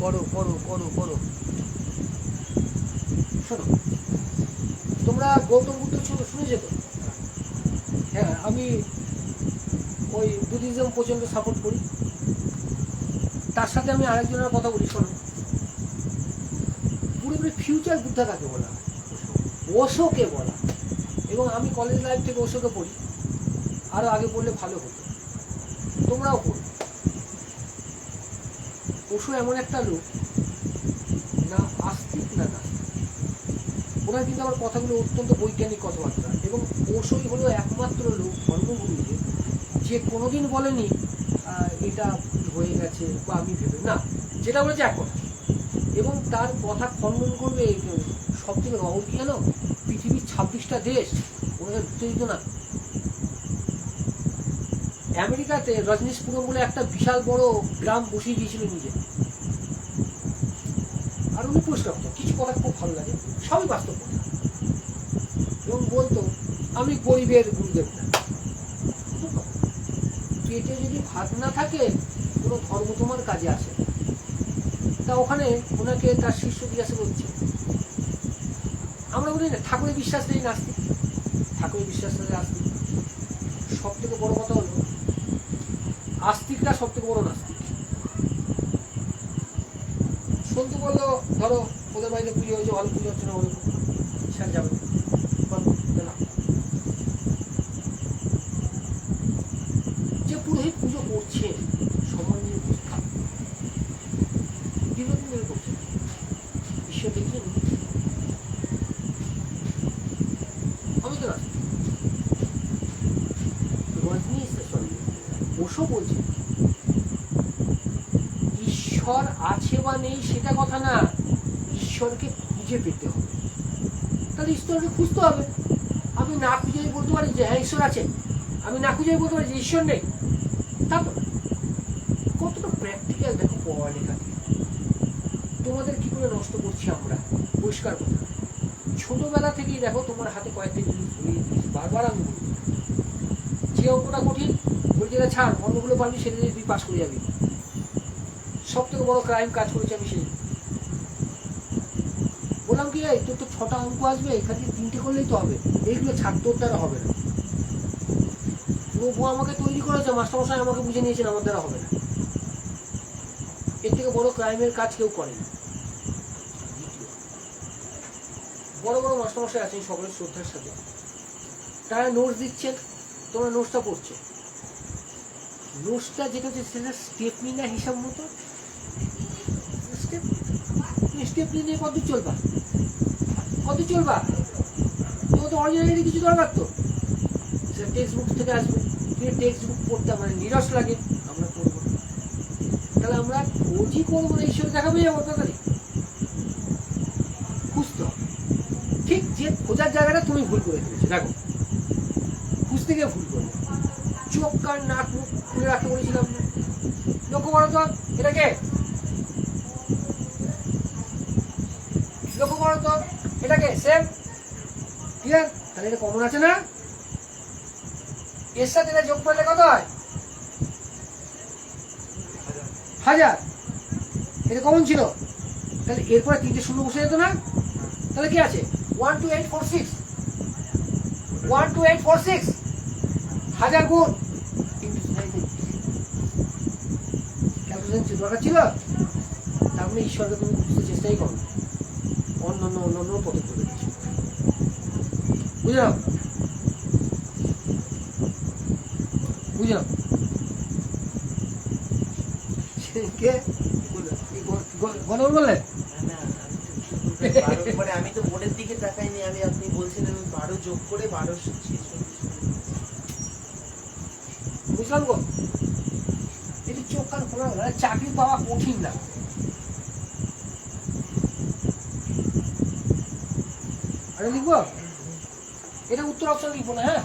করো করো করো করো। শোনো, তোমরা গৌতম বুদ্ধ শুনেছো তো? হ্যাঁ, আমি ওই বুদ্ধিজম প্রচন্ড সাপোর্ট করি। তার সাথে আমি আরেকজনের কথা বলি, শোনো। পুরোপুরি ফিউচার বুদ্ধা কাকে বলা হয়? ওশোকে বলা। এবং আমি কলেজ লাইফ থেকে ওশোকে পড়ি, আরো আগে পড়লে ভালো হতো, তোমরাও পড়ো। ওশো এমন একটা লোক, না আস্তিক না নাস্তিক। ওনার কিন্তু আমার কথাগুলো অত্যন্ত বৈজ্ঞানিক কথাবার্তা। এবং ওশোই হলো একমাত্র লোক ধর্মগুরুদের যে কোনোদিন বলেনি এটা হয়ে গেছে বা আমি ভেবে না, যেটা বলেছে এক কথা। এবং তার কথা খণ্ডন করবে সব থেকে রহল কি জানো? পৃথিবীর 26টা দেশ ওনাকে ঢুকতে দিত না। আমেরিকাতে রজনীশপুরম বলে একটা বিশাল বড় গ্রাম বসিয়ে দিয়েছিল নিজে। আর উনি পরিষ্কার হতো, কিছু কথা খুব ভালো লাগে, সবই বাস্তব কথা। এবং বলতো আমি গরিবের গুরুদেব না। পেটে যদি ভাত না থাকে কোনো ধর্ম তোমার কাজে আসে। তা ওখানে ওনাকে তার শিষ্য জিজ্ঞাসা করছে, আমরা বলি না ঠাকুরে বিশ্বাস নেই নাস্তিক, ঠাকুরে বিশ্বাস নেই আস্তিক। সব থেকে বড় কথা হলো আস্তিকরা সব থেকে বড় নাস্তিক। সন্তু বললো, ধরো ওদের বাড়িতে পুজো হয়েছে, ভালো পুজো হচ্ছে না, হলো স্যার যাবে না। যে পুরোহিত পুজো করছে সম্মান নিয়ে দীর্ঘদিন ধরে করছে, ঈশ্বর দেখিয়ে আমি তো রাস্তা ওশো বলছে ঈশ্বর আছে বা নেই সেটা কথা না, ঈশ্বরকে খুঁজে পেতে হবে। তাহলে ঈশ্বরকে খুঁজতে হবে। আমি না খুঁজেই বলতে পারি যে হ্যাঁ ঈশ্বর আছে, আমি না খুঁজেই বলতে পারি যে ঈশ্বর নেই, তা তো কতটা প্র্যাকটিক্যাল দেখো পড়ালেখা। তোমাদের কি করে নষ্ট করছি আমরা, পরিষ্কার কথা। ছোটবেলা থেকেই দেখো তোমার হাতে কয়েকটা জিনিস ধরিয়ে দিয়েছি, বারবার আমি বলি যে অঙ্কটা কঠিন ওই যেটা ছাড়, অন্যগুলো পারবি সেটা দিয়ে তুই পাস করে যাবি। সব থেকে বড় ক্রাইম কাজ করেছি আমি সেই। বললাম কি তোর তো 6টা অঙ্ক আসবে, এখান থেকে 3টে করলেই তো হবে, এইগুলো ছাড়, তোর দ্বারা হবে না। প্রভু আমাকে তৈরি করেছে, মাস্টারমশাই আমাকে বুঝে নিয়েছেন আমার দ্বারা হবে না। এর থেকে বড় ক্রাইমের কাজ কেউ করেনি। বড় বড় মাস্টারমশাই আছেন সকলের শ্রদ্ধার সাথে, তারা নোটস দিচ্ছেন, তোমরা নোটসটা পড়ছো। নোটসটা যেটা হচ্ছে সেটা স্টেপ নি না হিসাব মতো স্টেপ নিয়ে কত চলবা, কত চলবা? তোমার তো অরিজিনালি কিছু দরকার, তো সেটা টেক্সট বুক থেকে আসবে। কিন্তু টেক্সট বুক পড়তে আমার নিরস লাগে, আমরা পড়বো না। তাহলে আমরা খোঁজই করবো না, ঈশ্বর দেখাবে যাবো তাড়াতাড়ি। খুঁজতে হবে। ঠিক যে খোঁজার জায়গাটা তুমি ভুল করে ফেলেছো, দেখো খুঁজতে গিয়ে ভুল করবে। চোখ কান নাক মুখ খুলে রাখতে বলেছিলাম না? লক্ষ্য করো তো এটাকে, লক্ষ্য করো তো এটাকে, সেম ক্লিয়ার? তাহলে এটা কমন আছে না? এর সাথে এটা যোগ করলে কত হয়? 1000। এটা কমন ছিল, তাহলে এরপরে 3টে শূন্য বসে যেত না? তাহলে কি আছে? 12846, 12846 1000 গুণ ক্যালকুলেশন দরকার ছিল। তার মানে ঈশ্বরকে তুমি বুঝতে চেষ্টাই করো, অন্য পদক্ষেপ দিচ্ছি। বুঝলাম, বুঝলাম। কে গণবল বললে? 12 মানে আমি তো বোর্ডের দিকে তাকাইনি, আমি আপনি বলছেন আমি 12 যোগ করে 12 বুঝলাম গো, এটি চোখ কান খোলা গেল, চাকরি পাওয়া কঠিন না। আরে লিখবো, এটা উত্তর অপশন লিখবো না, হ্যাঁ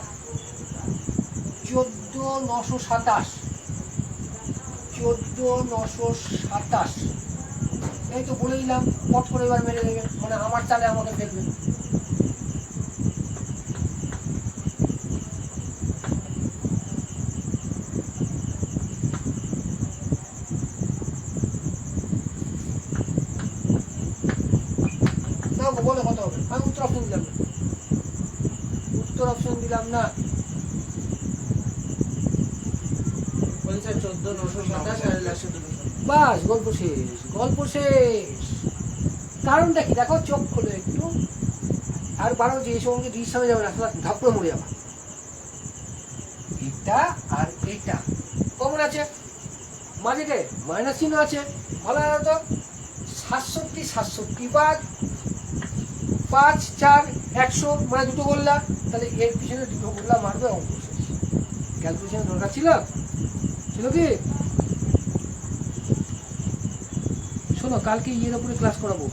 14,927, 14,927, এই তো বলে দিলাম, পট করে এবার মেরে দেবেন, মানে আমার চালে আমাকে ফেলবেন। বলে কত হবে, আমি উত্তর অপশন দিলাম না, উত্তর অপশন দিলাম না। 14,927 বাস, গল্প শেষ, গল্প শেষ। কারণটা কি দেখো, চোখ খোলো একটু, আর বারো যে সঙ্গে ডির সামনে যাবে না, ধাপ্পড়ে মরে যাবে। এটা আর এটা কমন আছে, মাঝে মাইনাস চিহ্ন আছে, ভালো হয় তো 67, 67 বাদ 5, 4, 100, মানে দুটো গোল্লা, তাহলে এর পিছনে দুটো গোল্লা মারবে, অঙ্ক শেষ। ক্যালকুলেশন দরকার ছিল কি? শোনো, কালকে ইয়ের ওপরে ক্লাস করাবো,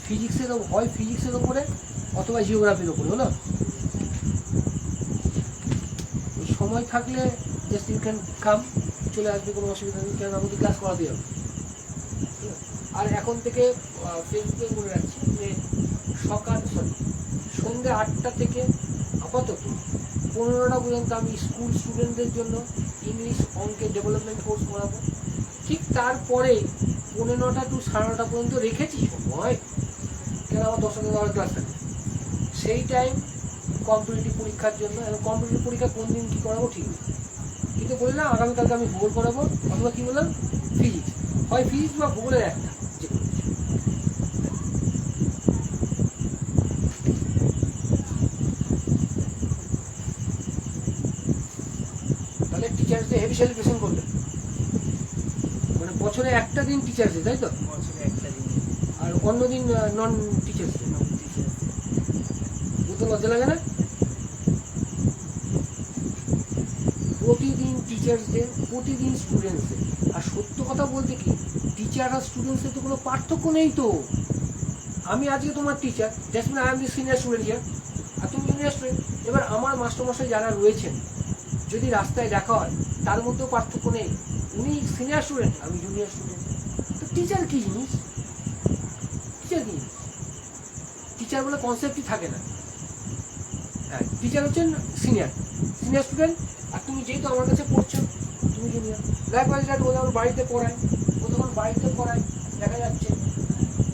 ফিজিক্সের, হয় ফিজিক্সের ওপরে অথবা জিওগ্রাফির ওপরে, হলো সময় থাকলে জাস্ট ইউ ক্যান কাম, চলে আসবে, কোনো অসুবিধা নেই, কারণ আমাকে ক্লাস করাতে হবে। আর এখন থেকে ফেসবুকে বলে রাখছি যে সন্ধ্যে 8টা থেকে আপাতত 15টা পর্যন্ত আমি স্কুল স্টুডেন্টদের জন্য ইংলিশ অঙ্কের ডেভেলপমেন্ট কোর্স করাবো। ঠিক তারপরে 9:45 to 9:30 পর্যন্ত রেখেছি সময়, কেন আমার 10 ঘন্টা ক্লাস থাকে, সেই টাইম কম্পিটিটিভ পরীক্ষার জন্য। এবং কম্পিটিটিভ পরীক্ষা কোন দিন কী করাবো ঠিক নেই, কিন্তু বললাম আগামীকালকে আমি ভূগোল করাবো, অথবা কী বললাম ফিজিক্স, হয় ফিজিক্স বা ভূগোলের একটা, যে কোনো কিছু। তাহলে টিচার্স ডে হেভি সেলিব্রেশন করলেন, মানে বছরে একটা দিন টিচার্স ডে, তাই তো? বছরে একটা দিন, আর অন্য দিন নন টিচার্স ডে। বুঝতে লজ্জা লাগে না? প্রতিদিন টিচার্স ডে, প্রতিদিন স্টুডেন্টস ডে। আর সত্য কথা বলতে কি, টিচার আর স্টুডেন্টসের তো কোনো পার্থক্য নেই তো। আমি আজকে তোমার teacher, that's mean I am the senior student here, আর তুমি জুনিয়র স্টুডেন্ট। এবার আমার মাস্টারমশাই যারা রয়েছেন, যদি রাস্তায় দেখা হয়, তার মধ্যেও পার্থক্য নেই, উনি সিনিয়র স্টুডেন্ট, আমি জুনিয়র স্টুডেন্ট। তো টিচার কী জিনিস? টিচার কী জিনিস? টিচার বলে কনসেপ্টই থাকে না। হ্যাঁ, টিচার হচ্ছেন সিনিয়র স্টুডেন্ট, আর তুমি যেহেতু আমার কাছে পড়ছো, তুমি জুনিয়র। লাইকওয়াইজ দ্যাট, ও আমার বাড়িতে পড়ায়, ও তখন বাড়িতে পড়ায়, দেখা যাচ্ছে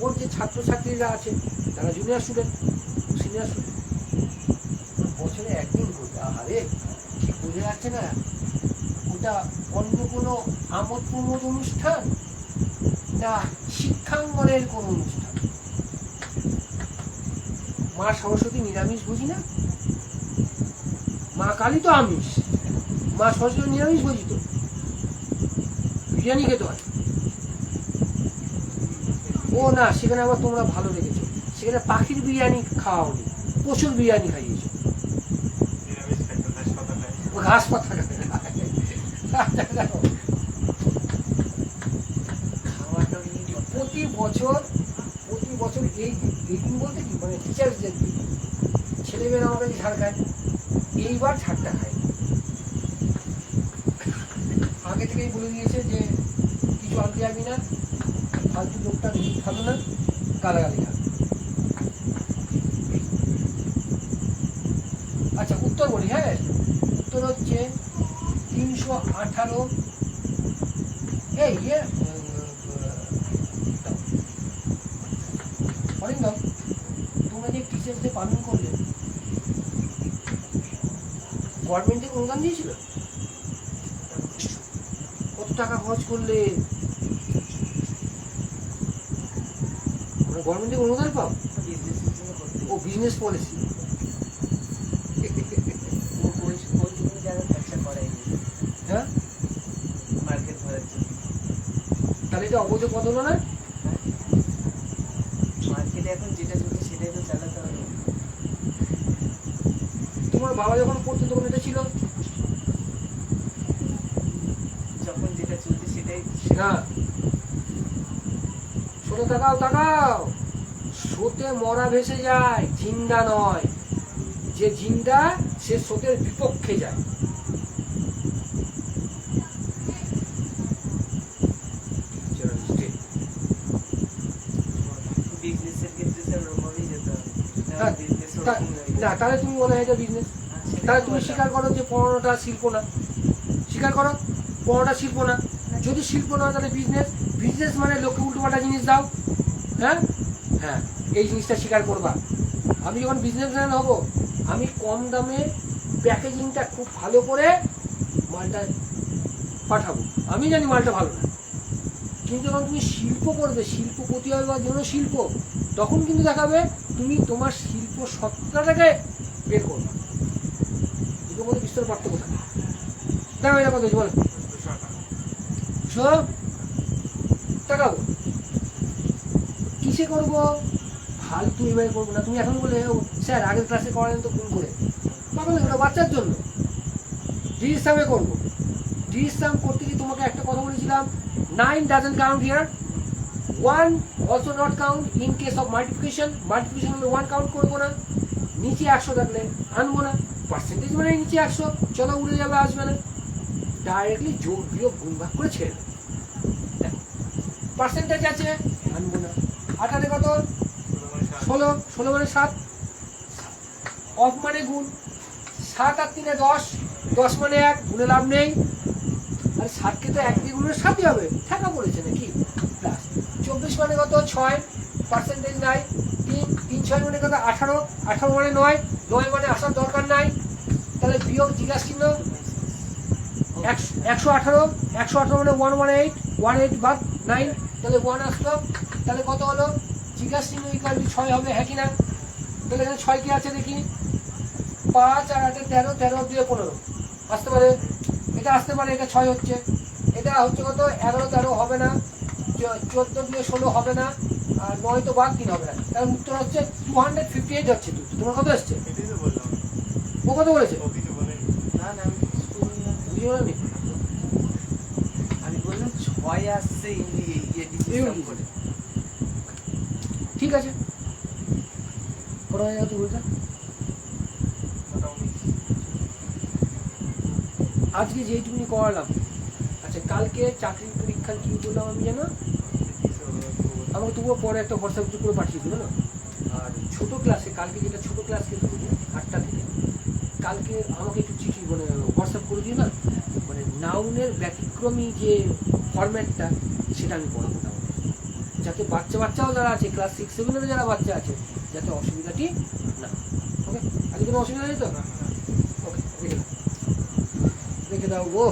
ওর যে ছাত্রছাত্রীরা আছে তারা জুনিয়র স্টুডেন্ট, সিনিয়র স্টুডেন্ট। বছরে একদিন করতে, আরে ঠিক বোঝা যাচ্ছে না, ওটা অন্য কোনো আমোদ প্রমোদ অনুষ্ঠান না শিক্ষাঙ্গনের কোনো অনুষ্ঠান? মা সরস্বতী নিরামিষ বুঝি না, মা কালী তো আমিষ, মা সরস্বতী নিরামিষ বুঝি তো, বিরিয়ানি খেতে হয়। ও না, সেখানে আবার তোমরা ভালো রেখেছো, সেখানে পাখির বিরিয়ানি খাওয়াওনি, প্রচুর বিরিয়ানি খাইয়েছো, ঘাস পাতা প্রতি বছর এই দিন বলতে কি, মানে টিচার্সদের দিন, ছেলেমেয়েরা আমার কাছে ঝাড় খায়, এইবার ঝাড়টা খায়। আগে থেকেই বলে দিয়েছে যে কিছু আনতে যাবি না, ফালতু লোকটা ভালো না, গালাগালি খাবে। আচ্ছা উত্তর বলি, হ্যাঁ উত্তর হচ্ছে 318। এই অরিন্দম, তোমরা যে টিচার্স ডে পালন করলে, গভর্নমেন্ট থেকে অনুদান দিয়েছিল? কত টাকা খরচ করলে? গভর্নমেন্ট থেকে অনুদান পাও? ও বিজনেস পলিসি, হ্যাঁ তাহলে এটা অবৈধ পথ হলো না? মার্কেট মার্কেটে এখন যেটা চলছে সেটাই তো চালাতে হবে। তোমার বাবা যখন পড়তো তখন এটা ছিল যখন যেটা চলছে সেটাই না। শোনো, তাকাও তাকাও, স্রোতে মরা ভেসে যায়, জিন্দা নয়। যে জিন্দা সে স্রোতের বিপক্ষে যায়। বিজনেসের ক্ষেত্রে স্যার ওরকমভাবেই যেতে হবে। হ্যাঁ, বিজনেস তা- ওরকম হয়ে না, তাহলে তুমি বলো এটা বিজনেস। তাহলে তুমি স্বীকার করো যে পড়ানোটা শিল্প না। স্বীকার করো পড়ানোটা শিল্প না। যদি শিল্প না তাহলে বিজনেস। বিজনেস মানে লোককে উল্টোপাল্টা জিনিস দাও। হ্যাঁ হ্যাঁ, এই জিনিসটা স্বীকার করবা। আমি যখন বিজনেসম্যান হব, আমি কম দামে প্যাকেজিংটা খুব ভালো করে মালটা পাঠাবো। আমি জানি মালটা ভালো না, কিন্তু যখন তুমি শিল্প করবে, শিল্পপতি হবে বা যেন শিল্প, তখন কিন্তু দেখাবে তুমি তোমার শিল্প সত্তাটাকে বের করবে। দুটোর মধ্যে বিস্তর পার্থক্য থাকে। দেখো এটা কথা বলো, সব টাকাবো কিসে করবো? ফালতু এবারে করবো না। তুমি এখন বলে স্যার আগের ক্লাসে করালেন তো ভুল করে, পাগল ওটা বাচ্চার জন্য। ডিসামে করবো। ডিসাম করতে গিয়ে তোমাকে একটা কথা বলেছিলাম, 9 doesn't count here, 1 also not count in case of multiplication. Multiplication হলে 1 কাউন্ট করবো না, নিচে 100 থাকলে আনবো না। পার্সেন্টেজ মানে নিচে 100, চলো উড়ে যাবে, আসবে না। ডাইরেক্টলি যোগ বিয়োগ গুণ ভাগ করে ছেড়ে দেবো। পার্সেন্টেজ আছে, আনবো না। 8 কত? 16, 16 মানে 7, অফ মানে গুণ, 7 আর 3 10, 10 মানে 1, গুণে লাভ নেই। আর 7কে তো 1 দিয়ে গুণের 7ই হবে, ঠেকা পড়েছে নাকি? প্লাস 24 মানে কত? 6, পার্সেন্টেজ নাই। 3, 3 6 মানে কত? 18, 18 মানে 9, 9 মানে আসার দরকার নাই। তাহলে বিয়োগ জিজ্ঞাসা চিহ্ন, 118, 118 মানে 118, 18 বাদ 9, তাহলে 1 আসলো। তাহলে কত হলো? জিজ্ঞাসা চিহ্ন ইকুয়াল টু 6 হবে, হ্যাঁ কি না? তাহলে এখানে 6 কি আছে দেখি? 5 আর 8 13, 13 দিয়ে 15 আসতে পারে। এটা আসতে পারে, এটা 6 হচ্ছে। এটা হচ্ছে কত? 11 13 হবে না, 14 দিয়ে 16 হবে না, আর 9 তো বাদ 3 হবে না। তার উত্তর হচ্ছে 258 হচ্ছে। তোমার কত আসছে? এটাই তো বললাম। ও কত বলেছে? ও কিছু বলেনি। না না আমি কিছু বলিনি। বুঝতে পারলি? আমি বললাম 6 আসছে ডিসিশন করে। ঠিক আছে, করা হয়ে গেছে বলটা। মোটামুটি আজকে যেইটুকুনি করালাম। আচ্ছা, কালকে চাকরির পরীক্ষার কি বললাম আমি জানো? আমাকে তবুও পরে একটা হোয়াটসঅ্যাপ করে পাঠিয়ে দিল না। আর ছোট ক্লাসে কালকে, যেটা ছোট ক্লাসকে দেবো 8টা থেকে, কালকে আমাকে একটু চিঠি মানে হোয়াটসঅ্যাপ করে দিও না। মানে নাউনের ব্যতিক্রমী যে ফরম্যাটটা, সেটা আমি পড়াবো না, যাতে বাচ্চাও যারা আছে ক্লাস 6 7 যারা বাচ্চা আছে, যাতে অসুবিধাটি না। ওকে, আজকে কোনো অসুবিধা নেই তো? ওকে, রেখে দাও গো।